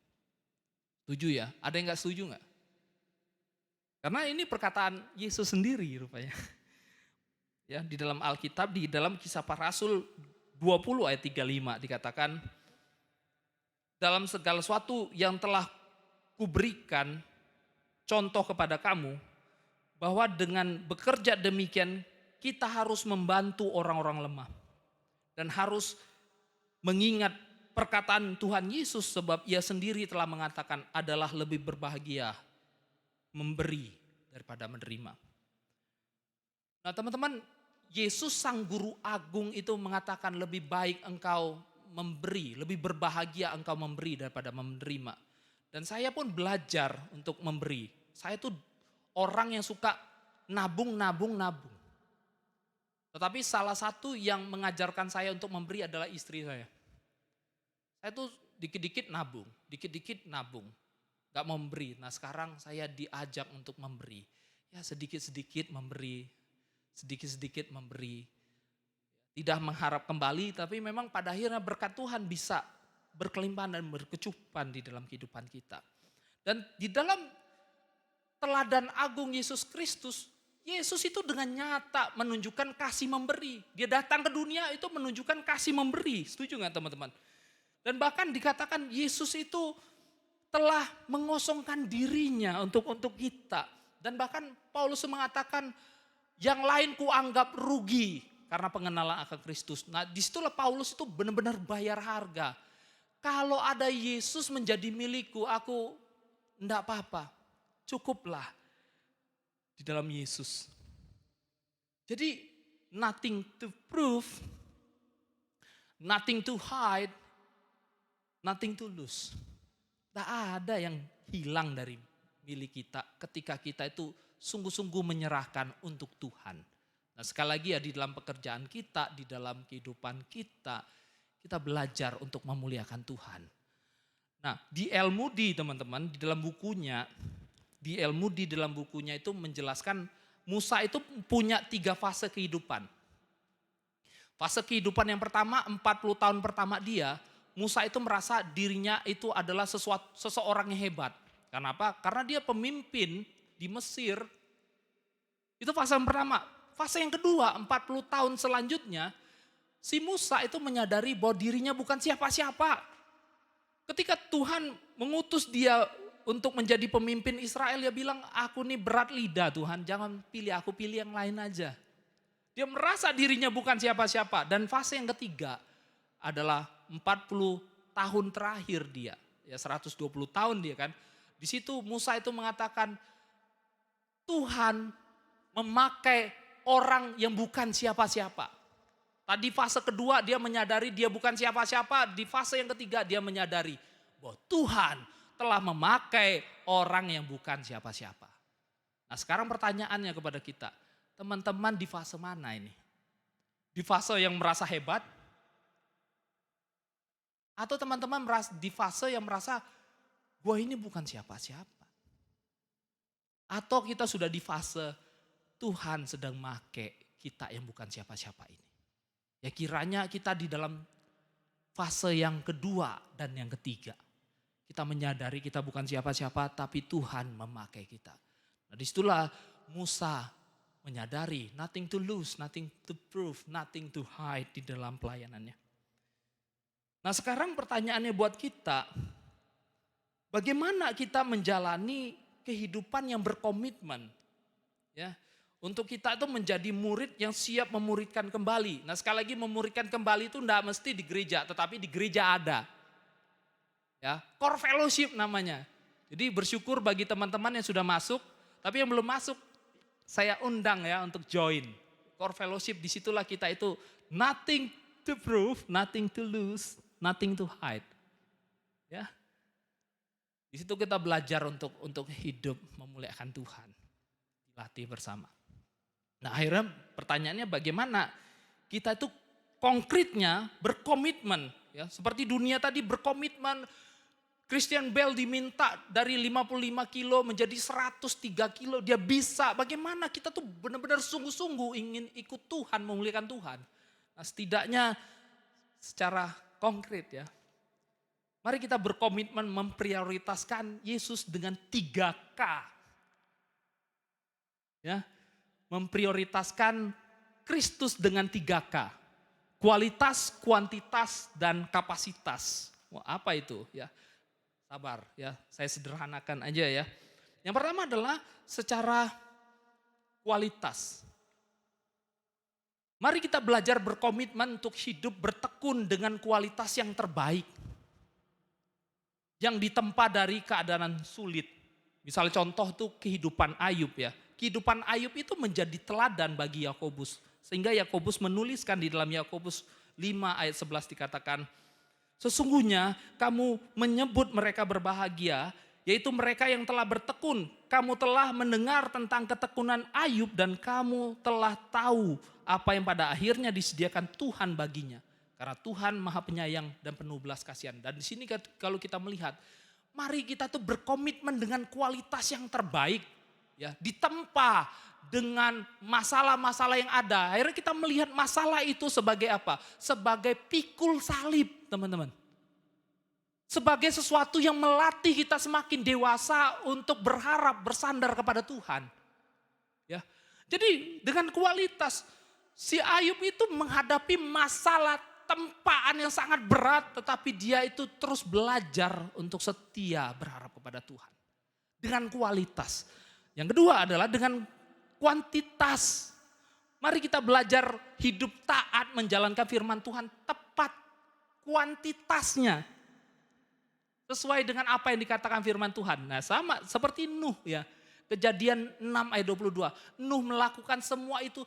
Setuju ya? Ada yang enggak setuju enggak? Karena ini perkataan Yesus sendiri rupanya. Ya, di dalam Alkitab, di dalam Kisah Para Rasul 20 ayat 35 dikatakan, dalam segala sesuatu yang telah kuberikan contoh kepada kamu, bahwa dengan bekerja demikian kita harus membantu orang-orang lemah. Dan harus mengingat perkataan Tuhan Yesus sebab ia sendiri telah mengatakan adalah lebih berbahagia memberi daripada menerima. Nah teman-teman, Yesus sang guru agung itu mengatakan lebih baik engkau memberi, lebih berbahagia engkau memberi daripada menerima. Dan saya pun belajar untuk memberi. Saya tuh orang yang suka nabung. Tetapi salah satu yang mengajarkan saya untuk memberi adalah istri saya. Saya tuh dikit-dikit nabung. Gak mau memberi. Nah sekarang saya diajak untuk memberi. Ya sedikit-sedikit memberi. Tidak mengharap kembali, tapi memang pada akhirnya berkat Tuhan bisa berkelimpahan dan berkecupan di dalam kehidupan kita. Dan di dalam teladan agung Yesus Kristus, Yesus itu dengan nyata menunjukkan kasih memberi. Dia datang ke dunia itu menunjukkan kasih memberi. Setuju gak teman-teman? Dan bahkan dikatakan Yesus itu telah mengosongkan dirinya untuk kita. Dan bahkan Paulus mengatakan yang lain kuanggap rugi karena pengenalan akan Kristus. Nah disitulah Paulus itu benar-benar bayar harga. Kalau ada Yesus menjadi milikku, aku enggak apa-apa. Cukuplah di dalam Yesus. Jadi nothing to prove, nothing to hide, nothing to lose. Tak ada yang hilang dari milik kita ketika kita itu sungguh-sungguh menyerahkan untuk Tuhan. Nah sekali lagi ya di dalam pekerjaan kita, di dalam kehidupan kita, kita belajar untuk memuliakan Tuhan. Nah di L. Moody teman-teman, di dalam bukunya itu menjelaskan Musa itu punya 3 fase kehidupan. Fase kehidupan yang pertama 40 tahun pertama dia, Musa itu merasa dirinya itu adalah seseorang yang hebat. Kenapa? Karena dia pemimpin di Mesir. Itu fase yang pertama. Fase yang kedua, 40 tahun selanjutnya, si Musa itu menyadari bahwa dirinya bukan siapa-siapa. Ketika Tuhan mengutus dia untuk menjadi pemimpin Israel, dia bilang, aku nih berat lidah Tuhan, jangan pilih aku, pilih yang lain aja. Dia merasa dirinya bukan siapa-siapa. Dan fase yang ketiga adalah 40 tahun terakhir dia. Ya 120 tahun dia kan. Di situ Musa itu mengatakan, Tuhan memakai orang yang bukan siapa-siapa. Tadi fase kedua dia menyadari dia bukan siapa-siapa. Di fase yang ketiga dia menyadari bahwa Tuhan telah memakai orang yang bukan siapa-siapa. Nah sekarang pertanyaannya kepada kita, teman-teman di fase mana ini? Di fase yang merasa hebat? Atau teman-teman di fase yang merasa, gue ini bukan siapa-siapa? Atau kita sudah di fase, Tuhan sedang make kita yang bukan siapa-siapa ini? Ya kiranya kita di dalam fase yang kedua dan yang ketiga. Kita menyadari kita bukan siapa-siapa, tapi Tuhan memakai kita. Nah disitulah Musa menyadari nothing to lose, nothing to prove, nothing to hide di dalam pelayanannya. Nah sekarang pertanyaannya buat kita, bagaimana kita menjalani kehidupan yang berkomitmen? Ya, untuk kita itu menjadi murid yang siap memuridkan kembali. Nah sekali lagi memuridkan kembali itu tidak mesti di gereja, tetapi di gereja ada. Ya, core fellowship namanya. Jadi bersyukur bagi teman-teman yang sudah masuk, tapi yang belum masuk saya undang ya untuk join. Core fellowship, disitulah kita itu nothing to prove, nothing to lose, nothing to hide. Ya, di situ kita belajar untuk hidup memuliakan Tuhan, dilatih bersama. Nah akhirnya pertanyaannya bagaimana kita itu konkretnya berkomitmen, ya seperti dunia tadi berkomitmen. Christian Bale diminta dari 55 kilo menjadi 103 kilo, dia bisa. Bagaimana kita tuh benar-benar sungguh-sungguh ingin ikut Tuhan, memuliakan Tuhan. Nah setidaknya secara konkret ya, mari kita berkomitmen memprioritaskan Yesus dengan 3K. Ya, memprioritaskan Kristus dengan 3K. Kualitas, kuantitas, dan kapasitas. Wah, apa itu ya? Sabar ya, saya sederhanakan aja ya. Yang pertama adalah secara kualitas. Mari kita belajar berkomitmen untuk hidup bertekun dengan kualitas yang terbaik. Yang ditempa dari keadaan sulit. Misalnya contoh tuh kehidupan Ayub ya. Kehidupan Ayub itu menjadi teladan bagi Yakobus. Sehingga Yakobus menuliskan di dalam Yakobus 5 ayat 11 dikatakan, sesungguhnya kamu menyebut mereka berbahagia, yaitu mereka yang telah bertekun. Kamu telah mendengar tentang ketekunan Ayub dan kamu telah tahu apa yang pada akhirnya disediakan Tuhan baginya. Karena Tuhan Maha Penyayang dan penuh belas kasihan. Dan di sini kalau kita melihat, mari kita tuh berkomitmen dengan kualitas yang terbaik. Ya, ditempa dengan masalah-masalah yang ada. Akhirnya kita melihat masalah itu sebagai apa? Sebagai pikul salib, teman-teman. Sebagai sesuatu yang melatih kita semakin dewasa untuk berharap, bersandar kepada Tuhan. Ya. Jadi dengan kualitas, si Ayub itu menghadapi masalah tempaan yang sangat berat, tetapi dia itu terus belajar untuk setia berharap kepada Tuhan. Dengan kualitas. Yang kedua adalah dengan kuantitas. Mari kita belajar hidup taat menjalankan firman Tuhan tepat kuantitasnya. Sesuai dengan apa yang dikatakan firman Tuhan. Nah sama seperti Nuh ya. Kejadian 6 ayat 22. Nuh melakukan semua itu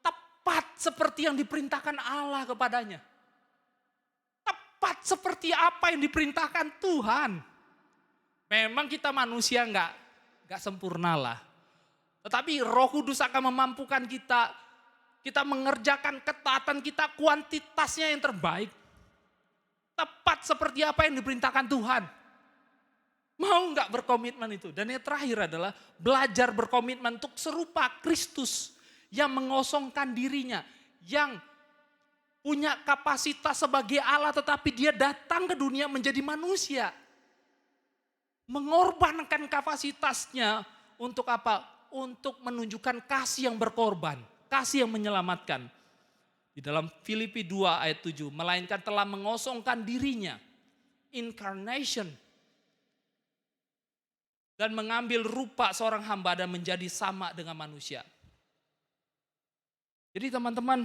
tepat seperti yang diperintahkan Allah kepadanya. Tepat seperti apa yang diperintahkan Tuhan. Memang kita manusia enggak sempurna lah. Tetapi Roh Kudus akan memampukan kita mengerjakan ketaatan kita kuantitasnya yang terbaik. Tepat seperti apa yang diperintahkan Tuhan. Mau enggak berkomitmen itu? Dan yang terakhir adalah belajar berkomitmen untuk serupa Kristus yang mengosongkan dirinya. Yang punya kapasitas sebagai Allah tetapi dia datang ke dunia menjadi manusia. Mengorbankan kapasitasnya untuk apa? Untuk menunjukkan kasih yang berkorban, kasih yang menyelamatkan. Di dalam Filipi 2 ayat 7, melainkan telah mengosongkan dirinya. Incarnation. dan mengambil rupa seorang hamba dan menjadi sama dengan manusia. Jadi teman-teman,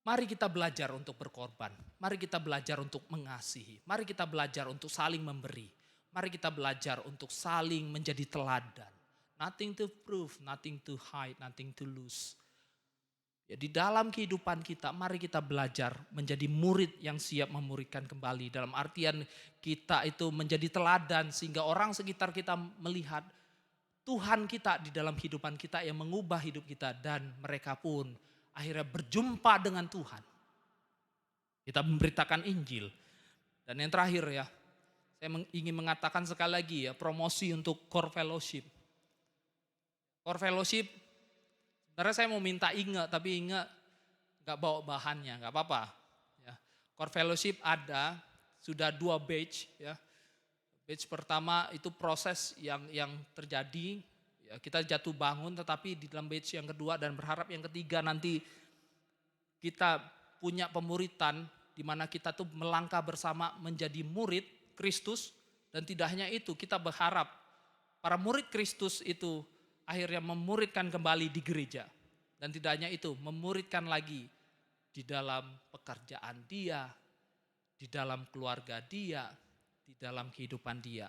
mari kita belajar untuk berkorban. Mari kita belajar untuk mengasihi. Mari kita belajar untuk saling memberi. Mari kita belajar untuk saling menjadi teladan. Nothing to prove, nothing to hide, nothing to lose. Ya, di dalam kehidupan kita, mari kita belajar menjadi murid yang siap memuridkan kembali. Dalam artian kita itu menjadi teladan sehingga orang sekitar kita melihat Tuhan kita di dalam kehidupan kita yang mengubah hidup kita. Dan mereka pun akhirnya berjumpa dengan Tuhan. Kita memberitakan Injil. Dan yang terakhir ya, saya ingin mengatakan sekali lagi ya, promosi untuk Core Fellowship. Core Fellowship, sebenarnya saya mau minta Inge, tapi Inge gak bawa bahannya, gak apa-apa. Ya. Core Fellowship ada, sudah 2 batch. Ya. Batch pertama itu proses yang terjadi, ya, kita jatuh bangun, tetapi di dalam batch yang kedua dan berharap yang ketiga nanti kita punya pemuritan, di mana kita tuh melangkah bersama menjadi murid Kristus. Dan tidak hanya itu, kita berharap para murid Kristus itu akhirnya memuridkan kembali di gereja. Dan tidak hanya itu, memuridkan lagi di dalam pekerjaan dia, di dalam keluarga dia, di dalam kehidupan dia.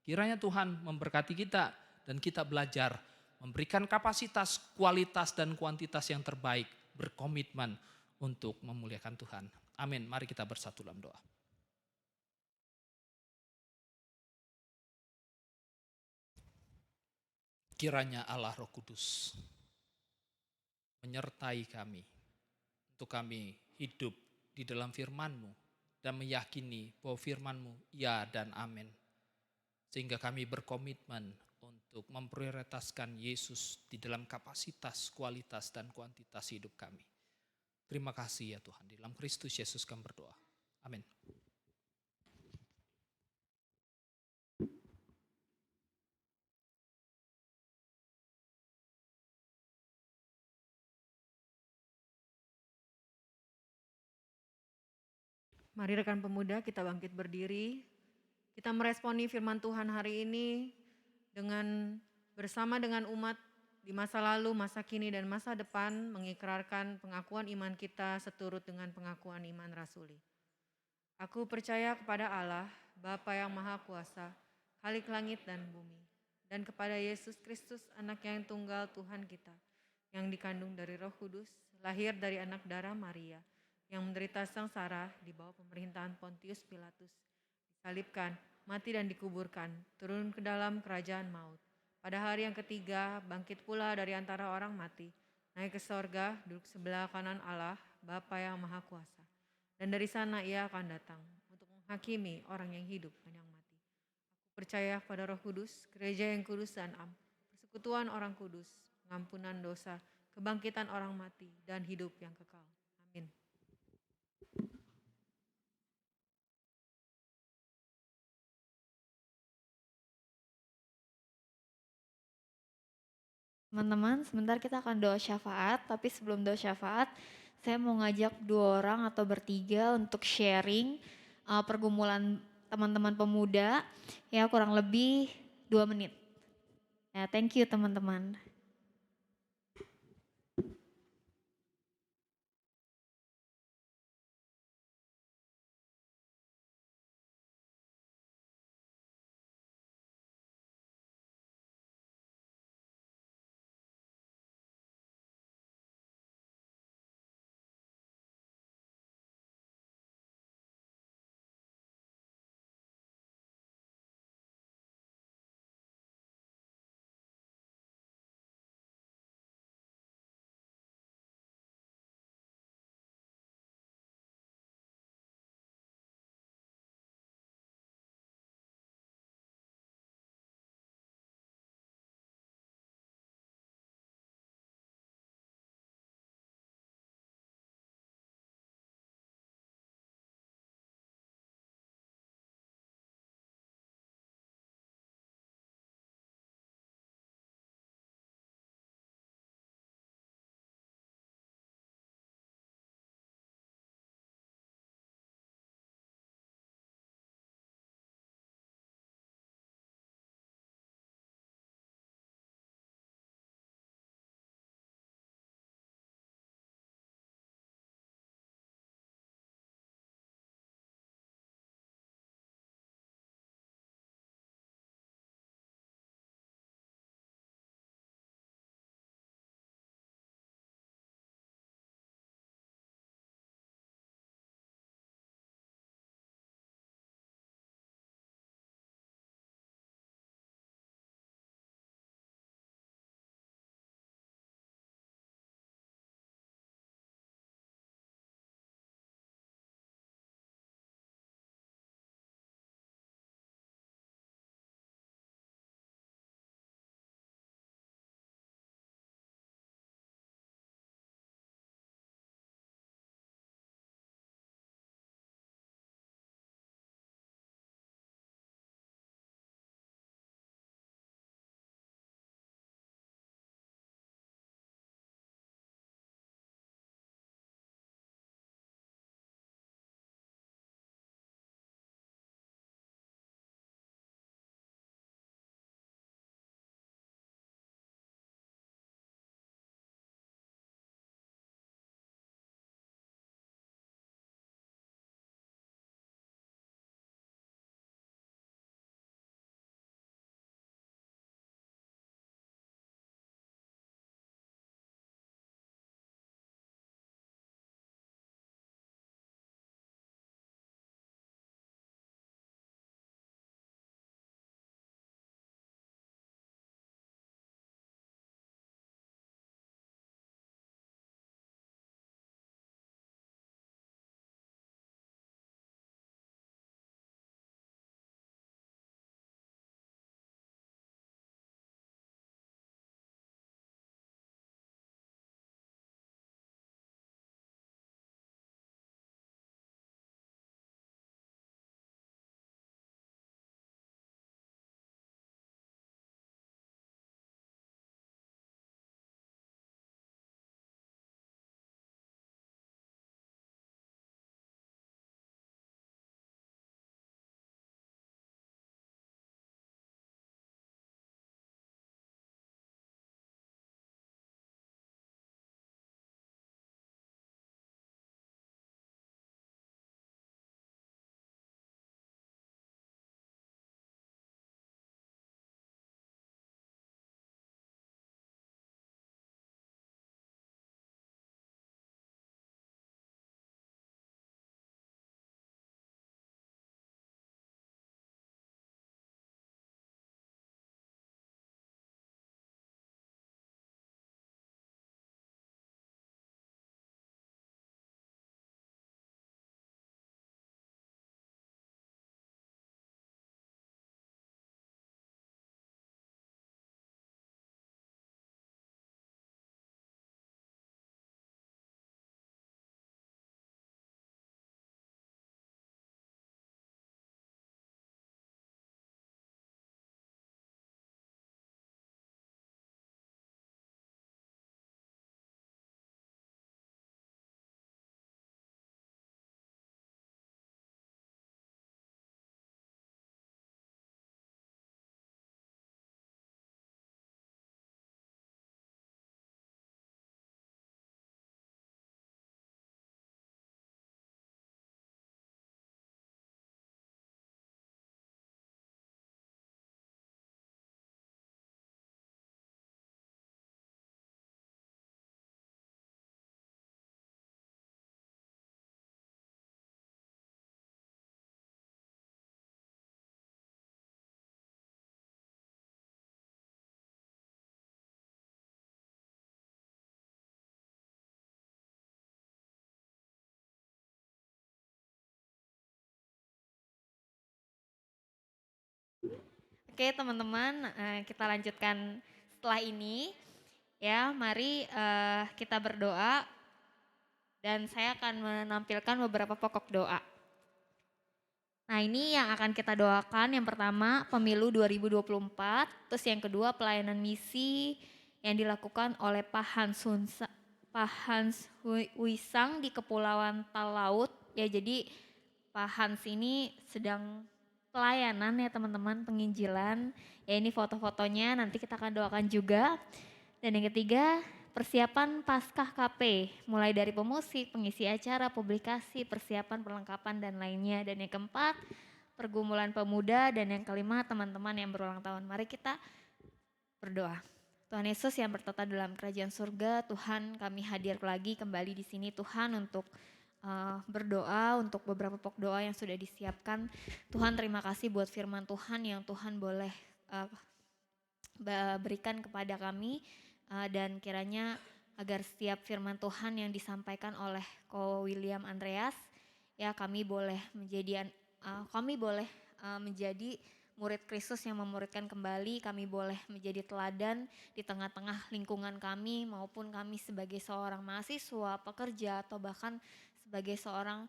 Kiranya Tuhan memberkati kita dan kita belajar memberikan kapasitas, kualitas dan kuantitas yang terbaik, berkomitmen untuk memuliakan Tuhan. Amin. Mari kita bersatu dalam doa. Kiranya Allah Roh Kudus menyertai kami untuk kami hidup di dalam firman-Mu dan meyakini bahwa firman-Mu ya dan amin. Sehingga kami berkomitmen untuk memprioritaskan Yesus di dalam kapasitas, kualitas dan kuantitas hidup kami. Terima kasih ya Tuhan, di dalam Kristus Yesus kami berdoa. Amin. Mari rekan pemuda kita bangkit berdiri. Kita meresponi firman Tuhan hari ini dengan bersama dengan umat di masa lalu, masa kini dan masa depan mengikrarkan pengakuan iman kita seturut dengan pengakuan iman rasuli. Aku percaya kepada Allah, Bapa yang Maha Kuasa, Khalik langit dan bumi, dan kepada Yesus Kristus, anak yang tunggal Tuhan kita, yang dikandung dari Roh Kudus, lahir dari anak darah Maria, yang menderita sengsara di bawah pemerintahan Pontius Pilatus, disalibkan, mati dan dikuburkan, turun ke dalam kerajaan maut. Pada hari yang ketiga, bangkit pula dari antara orang mati, naik ke sorga, duduk sebelah kanan Allah, Bapa yang Maha Kuasa. Dan dari sana ia akan datang untuk menghakimi orang yang hidup dan yang mati. Aku percaya pada Roh Kudus, gereja yang kudus dan am, persekutuan orang kudus, pengampunan dosa, kebangkitan orang mati, dan hidup yang kekal. Amin. Teman-teman, sebentar kita akan doa syafaat, tapi sebelum doa syafaat, saya mau ngajak 2 orang atau bertiga untuk sharing pergumulan teman-teman pemuda, ya kurang lebih 2 menit. Ya, thank you teman-teman. Oke teman-teman, kita lanjutkan setelah ini. Ya, mari kita berdoa dan saya akan menampilkan beberapa pokok doa. Nah ini yang akan kita doakan. Yang pertama pemilu 2024, terus yang kedua pelayanan misi yang dilakukan oleh Pak Hans Wisang di Kepulauan Talaut. Ya jadi Pak Hans ini sedang pelayanan ya teman-teman, penginjilan. Ya ini foto-fotonya nanti kita akan doakan juga. Dan yang ketiga persiapan Paskah KP, mulai dari pemusik, pengisi acara, publikasi, persiapan perlengkapan dan lainnya. Dan yang keempat, pergumulan pemuda, dan yang kelima teman-teman yang berulang tahun. Mari kita berdoa. Tuhan Yesus yang bertata dalam kerajaan surga, Tuhan kami hadir lagi kembali di sini Tuhan untuk berdoa untuk beberapa pokok doa yang sudah disiapkan. Tuhan terima kasih buat firman Tuhan yang Tuhan boleh berikan kepada kami. Dan kiranya agar setiap firman Tuhan yang disampaikan oleh Ko William Andreas ya kami boleh menjadi murid Kristus yang memuridkan kembali, kami boleh menjadi teladan di tengah-tengah lingkungan kami maupun kami sebagai seorang mahasiswa, pekerja atau bahkan sebagai seorang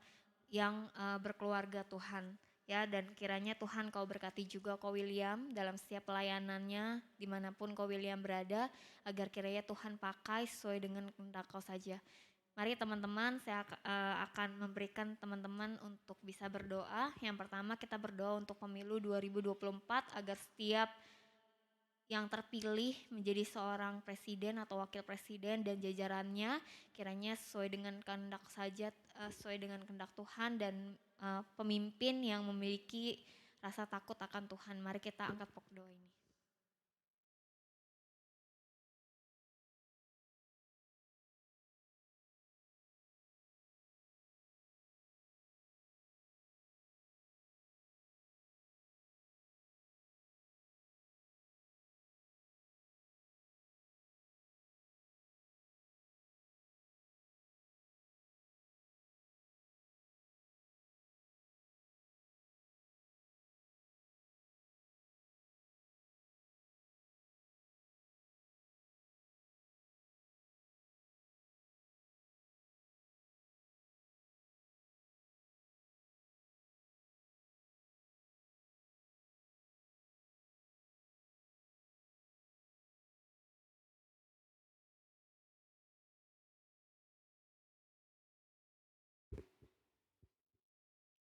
yang berkeluarga Tuhan. Ya, dan kiranya Tuhan kau berkati juga Ko William dalam setiap pelayanannya dimanapun Ko William berada, agar kiranya Tuhan pakai sesuai dengan kehendak kau saja. Mari teman-teman, saya akan memberikan teman-teman untuk bisa berdoa. Yang pertama kita berdoa untuk pemilu 2024 agar setiap yang terpilih menjadi seorang presiden atau wakil presiden dan jajarannya kiranya sesuai dengan kehendak saja, sesuai dengan kehendak Tuhan dan pemimpin yang memiliki rasa takut akan Tuhan. Mari kita angkat pokok doa ini.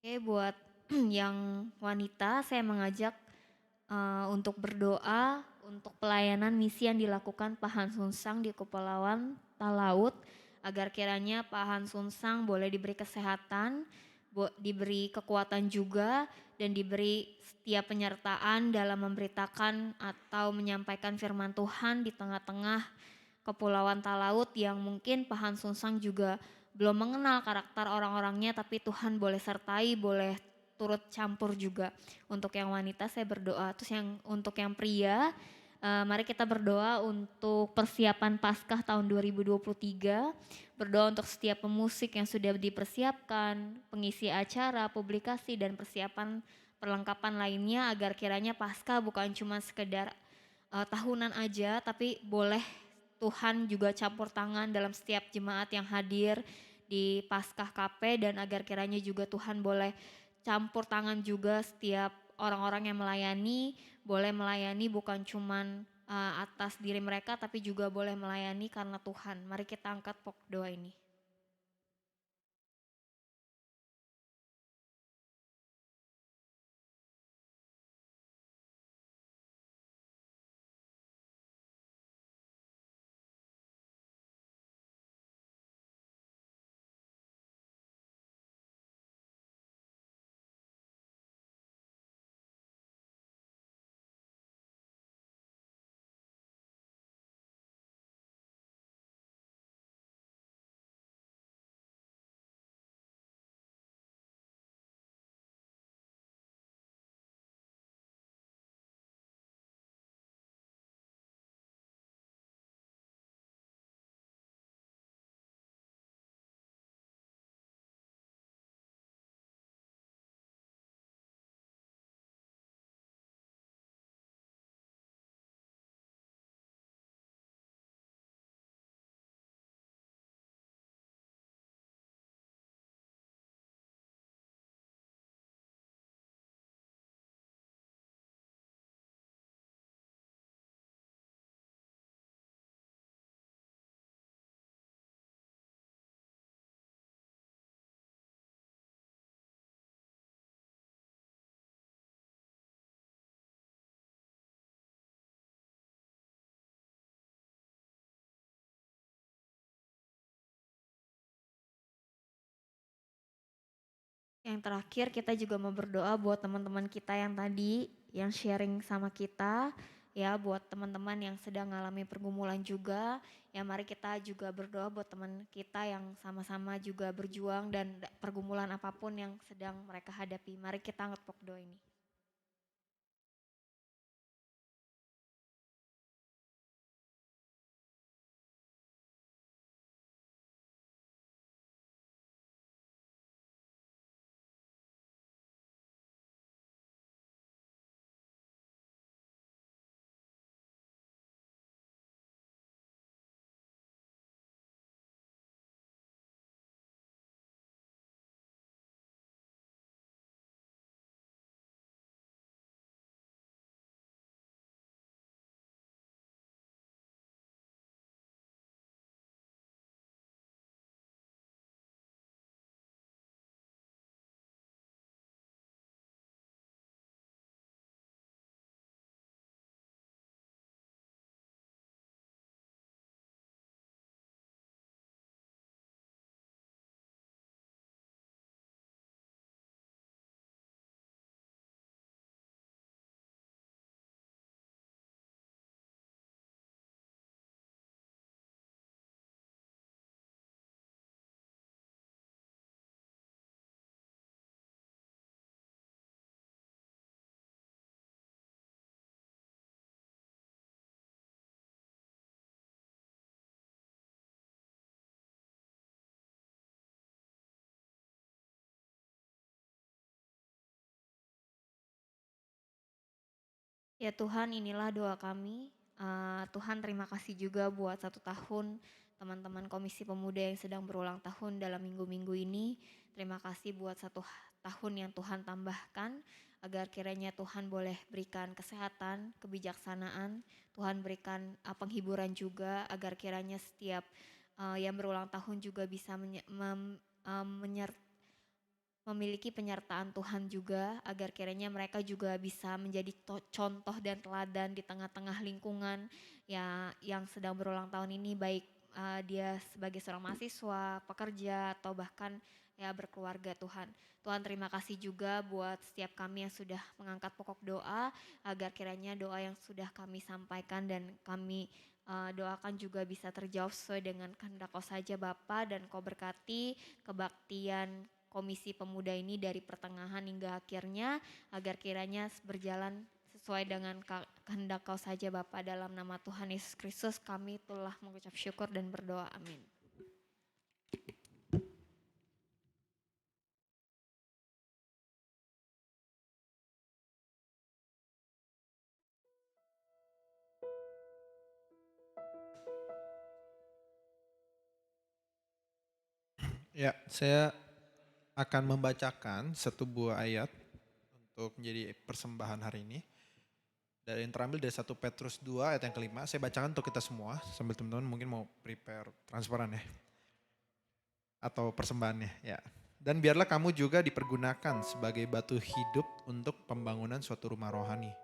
Oke, buat yang wanita saya mengajak untuk berdoa untuk pelayanan misi yang dilakukan Pak Hans Sunsang di Kepulauan Talaut agar kiranya Pak Hans Sunsang boleh diberi kesehatan, diberi kekuatan juga dan diberi setiap penyertaan dalam memberitakan atau menyampaikan firman Tuhan di tengah-tengah Kepulauan Talaut yang mungkin Pak Hans Sunsang juga belum mengenal karakter orang-orangnya, tapi Tuhan boleh sertai, boleh turut campur juga. Untuk yang wanita saya berdoa, terus untuk yang pria mari kita berdoa untuk persiapan Paskah tahun 2023, berdoa untuk setiap pemusik yang sudah dipersiapkan, pengisi acara, publikasi dan persiapan perlengkapan lainnya agar kiranya Paskah bukan cuma sekedar tahunan aja, tapi boleh Tuhan juga campur tangan dalam setiap jemaat yang hadir di Paskah KP dan agar kiranya juga Tuhan boleh campur tangan juga setiap orang-orang yang melayani, boleh melayani bukan cuman atas diri mereka tapi juga boleh melayani karena Tuhan. Mari kita angkat pokok doa ini. Yang terakhir kita juga mau berdoa buat teman-teman kita yang tadi yang sharing sama kita, ya buat teman-teman yang sedang mengalami pergumulan juga. Ya mari kita juga berdoa buat teman kita yang sama-sama juga berjuang dan pergumulan apapun yang sedang mereka hadapi. Mari kita angkat pokok doa ini. Ya Tuhan, inilah doa kami. Tuhan, terima kasih juga buat 1 tahun teman-teman Komisi Pemuda yang sedang berulang tahun dalam minggu-minggu ini. Terima kasih buat 1 tahun yang Tuhan tambahkan, agar kiranya Tuhan boleh berikan kesehatan, kebijaksanaan, Tuhan berikan penghiburan juga, agar kiranya setiap yang berulang tahun juga bisa memiliki penyertaan Tuhan juga, agar kiranya mereka juga bisa menjadi contoh dan teladan di tengah-tengah lingkungan ya yang sedang berulang tahun ini, baik dia sebagai seorang mahasiswa, pekerja, atau bahkan ya berkeluarga. Tuhan, terima kasih juga buat setiap kami yang sudah mengangkat pokok doa, agar kiranya doa yang sudah kami sampaikan dan kami doakan juga bisa terjawab sesuai dengan kehendak Kau saja Bapa, dan Kau berkati kebaktian Komisi Pemuda ini dari pertengahan hingga akhirnya, agar kiranya berjalan sesuai dengan kehendak Kau saja Bapa. Dalam nama Tuhan Yesus Kristus kami telah mengucap syukur dan berdoa, amin. Ya, saya akan membacakan satu buah ayat untuk menjadi persembahan hari ini. Dari yang terambil dari 1 Petrus 2 ayat yang kelima. Saya bacakan untuk kita semua, sambil teman-teman mungkin mau prepare transparan ya. Atau persembahannya ya. Dan biarlah kamu juga dipergunakan sebagai batu hidup untuk pembangunan suatu rumah rohani.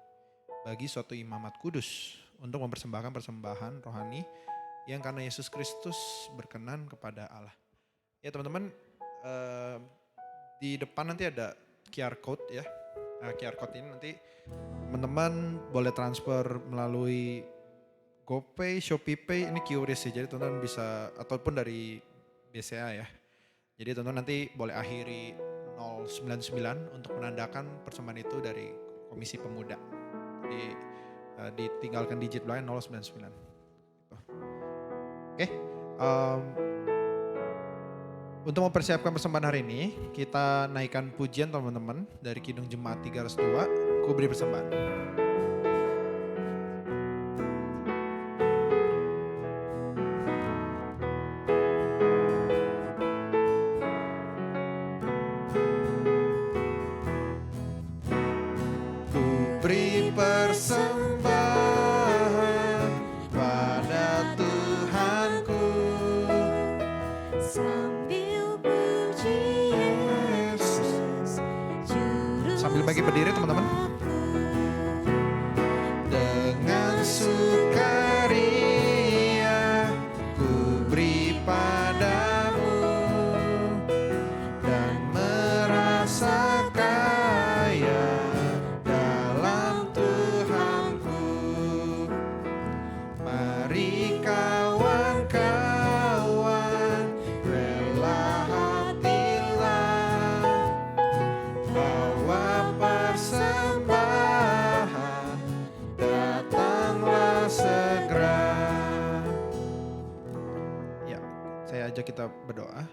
Bagi suatu imamat kudus untuk mempersembahkan persembahan rohani yang karena Yesus Kristus berkenan kepada Allah. Ya teman-teman, di depan nanti ada QR code ya. QR code ini nanti teman-teman boleh transfer melalui GoPay, ShopeePay, ini QRIS ya. Jadi teman-teman bisa, ataupun dari BCA ya. Jadi teman-teman nanti boleh akhiri 099 untuk menandakan persembahan itu dari Komisi Pemuda. Jadi ditinggalkan digit belakang 099. Gitu. Oke. Untuk mempersiapkan persembahan hari ini, kita naikkan pujian teman-teman dari Kidung Jemaat 302, Ku Beri Persembahan. Ku beri persembahan pada Tuhanku. Sambil bagi berdiri teman-teman. Dengan sukaria ku beri padamu dan merasa ajak kita berdoa.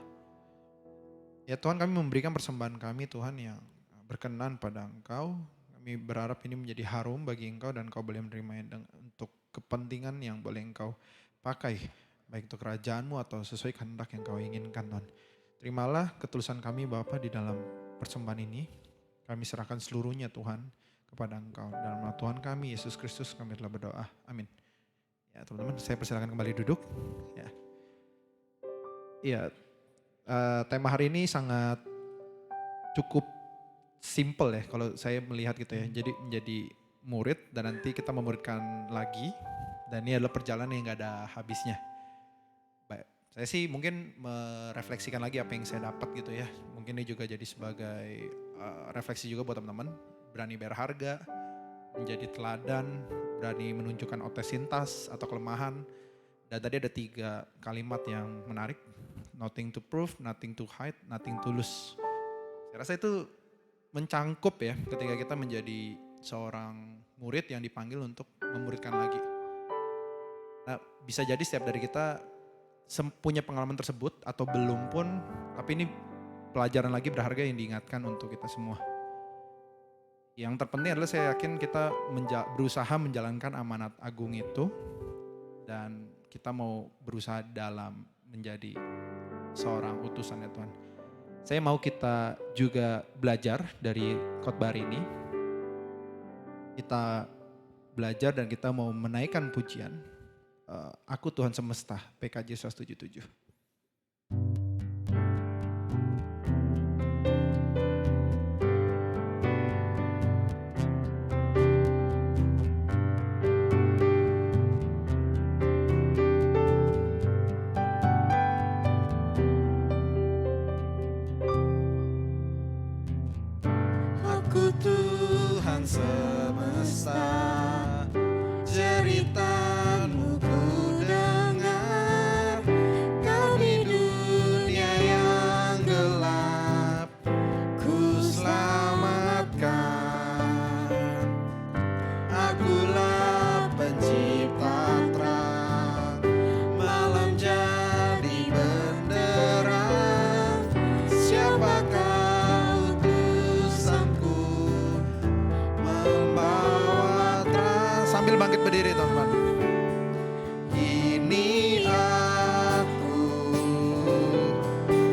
Ya Tuhan, kami memberikan persembahan kami Tuhan yang berkenan pada Engkau. Kami berharap ini menjadi harum bagi Engkau dan Engkau boleh menerimanya untuk kepentingan yang boleh Engkau pakai. Baik untuk kerajaan-Mu atau sesuai kehendak yang Kau inginkan Tuhan. Terimalah ketulusan kami Bapa di dalam persembahan ini. Kami serahkan seluruhnya Tuhan kepada Engkau. Dalam nama Tuhan kami Yesus Kristus kami telah berdoa. Amin. Ya teman-teman, saya persilakan kembali duduk. Ya. Iya, tema hari ini sangat cukup simple ya kalau saya melihat gitu ya. Jadi menjadi murid dan nanti kita memuridkan lagi. Dan ini adalah perjalanan yang gak ada habisnya. Baik, saya sih mungkin merefleksikan lagi apa yang saya dapat gitu ya. Mungkin ini juga jadi sebagai refleksi juga buat teman-teman. Berani berharga, menjadi teladan, berani menunjukkan otesitas atau kelemahan. Dan tadi ada 3 kalimat yang menarik. Nothing to prove, nothing to hide, nothing to lose. Saya rasa itu mencangkup ya ketika kita menjadi seorang murid yang dipanggil untuk memuridkan lagi. Nah, bisa jadi setiap dari kita punya pengalaman tersebut atau belum pun, tapi ini pelajaran lagi berharga yang diingatkan untuk kita semua. Yang terpenting adalah saya yakin kita berusaha menjalankan amanat agung itu dan kita mau berusaha dalam menjadi seorang utusan ya Tuhan. Saya mau kita juga belajar dari khotbah hari ini. Kita belajar dan kita mau menaikkan pujian. Aku Tuhan semesta, PKJ 177. Aku Tuhan semesta, cerita-Mu ku dengar. Kau di dunia yang gelap, ku selamatkan. Akulah pencipta terang, malam jadi benderang. Siapakah utusanku membawa terang? Sambil bangkit berdiri teman-teman. Ini aku,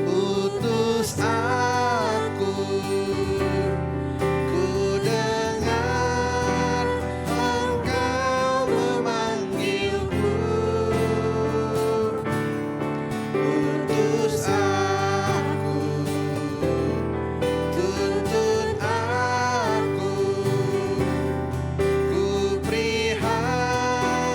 utus aku. Ku dengar Engkau memanggilku. Utus aku, tuntun aku. Ku prihatin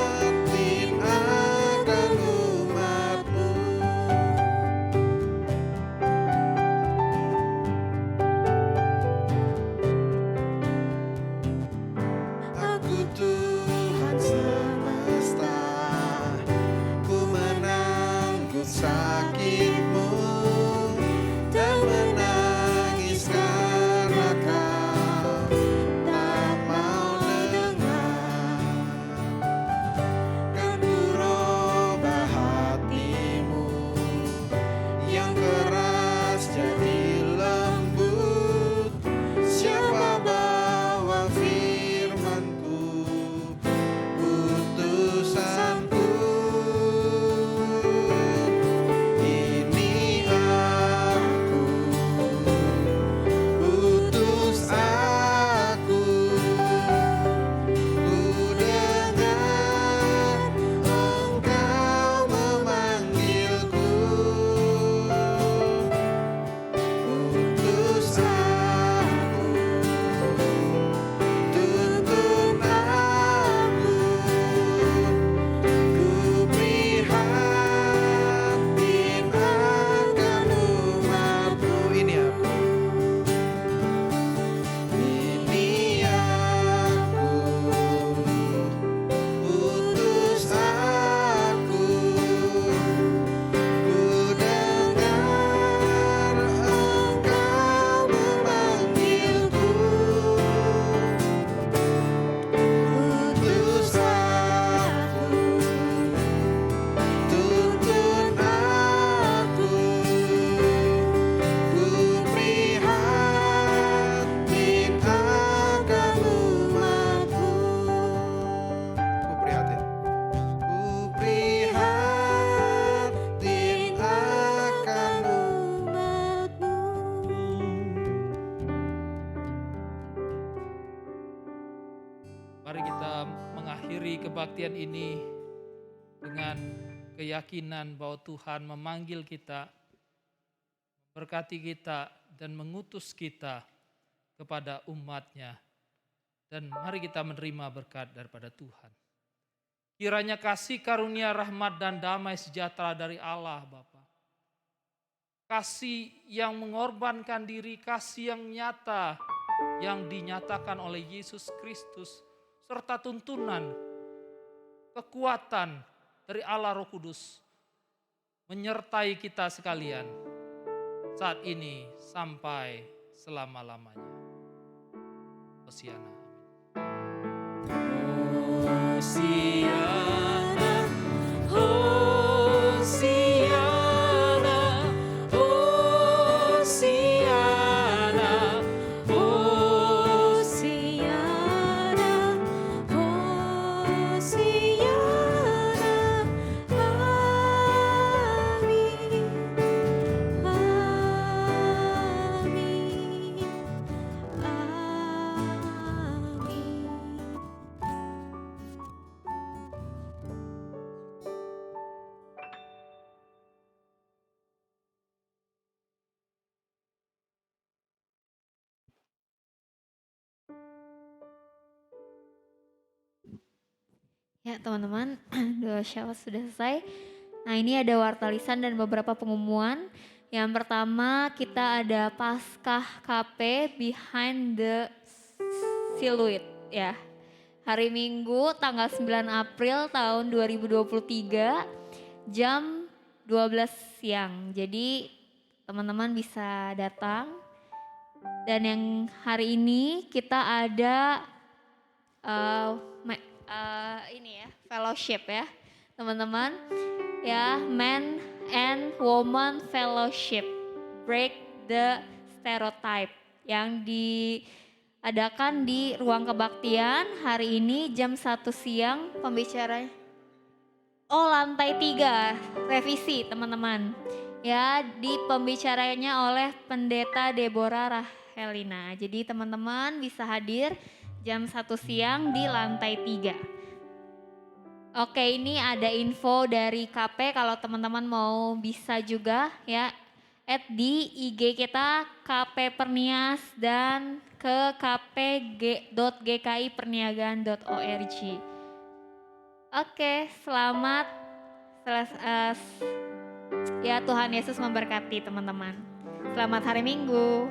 Mari kita mengakhiri kebaktian ini dengan keyakinan bahwa Tuhan memanggil kita, berkati kita, dan mengutus kita kepada umat-Nya. Dan mari kita menerima berkat daripada Tuhan. Kiranya kasih karunia rahmat dan damai sejahtera dari Allah Bapa, kasih yang mengorbankan diri, kasih yang nyata yang dinyatakan oleh Yesus Kristus, serta tuntunan, kekuatan dari Allah Roh Kudus menyertai kita sekalian saat ini sampai selama-lamanya. Hosiana. Hosiana, Hosiana, Hosiana, Hosiana, Hosiana. Amin, amin, amin. Ya teman-teman, doa syafaat sudah selesai. Nah ini ada warta lisan dan beberapa pengumuman. Yang pertama kita ada Paskah KP Behind the Silhouette ya. Hari Minggu tanggal 9 April tahun 2023 jam 12 siang. Jadi teman-teman bisa datang. Dan yang hari ini kita ada ini ya, fellowship ya teman-teman ya, men and woman fellowship, break the stereotype, yang diadakan di ruang kebaktian hari ini jam 1 siang. Pembicaranya lantai 3 revisi teman-teman ya, di pembicaranya oleh Pendeta Deborah Rahelina. Jadi teman-teman bisa hadir jam 1 siang di lantai 3. Oke, ini ada info dari KP kalau teman-teman mau bisa juga ya, add di IG kita KP Pernias dan ke kp.gkiperniagaan.org. Oke, selamat ya, Tuhan Yesus memberkati teman-teman. Selamat hari Minggu.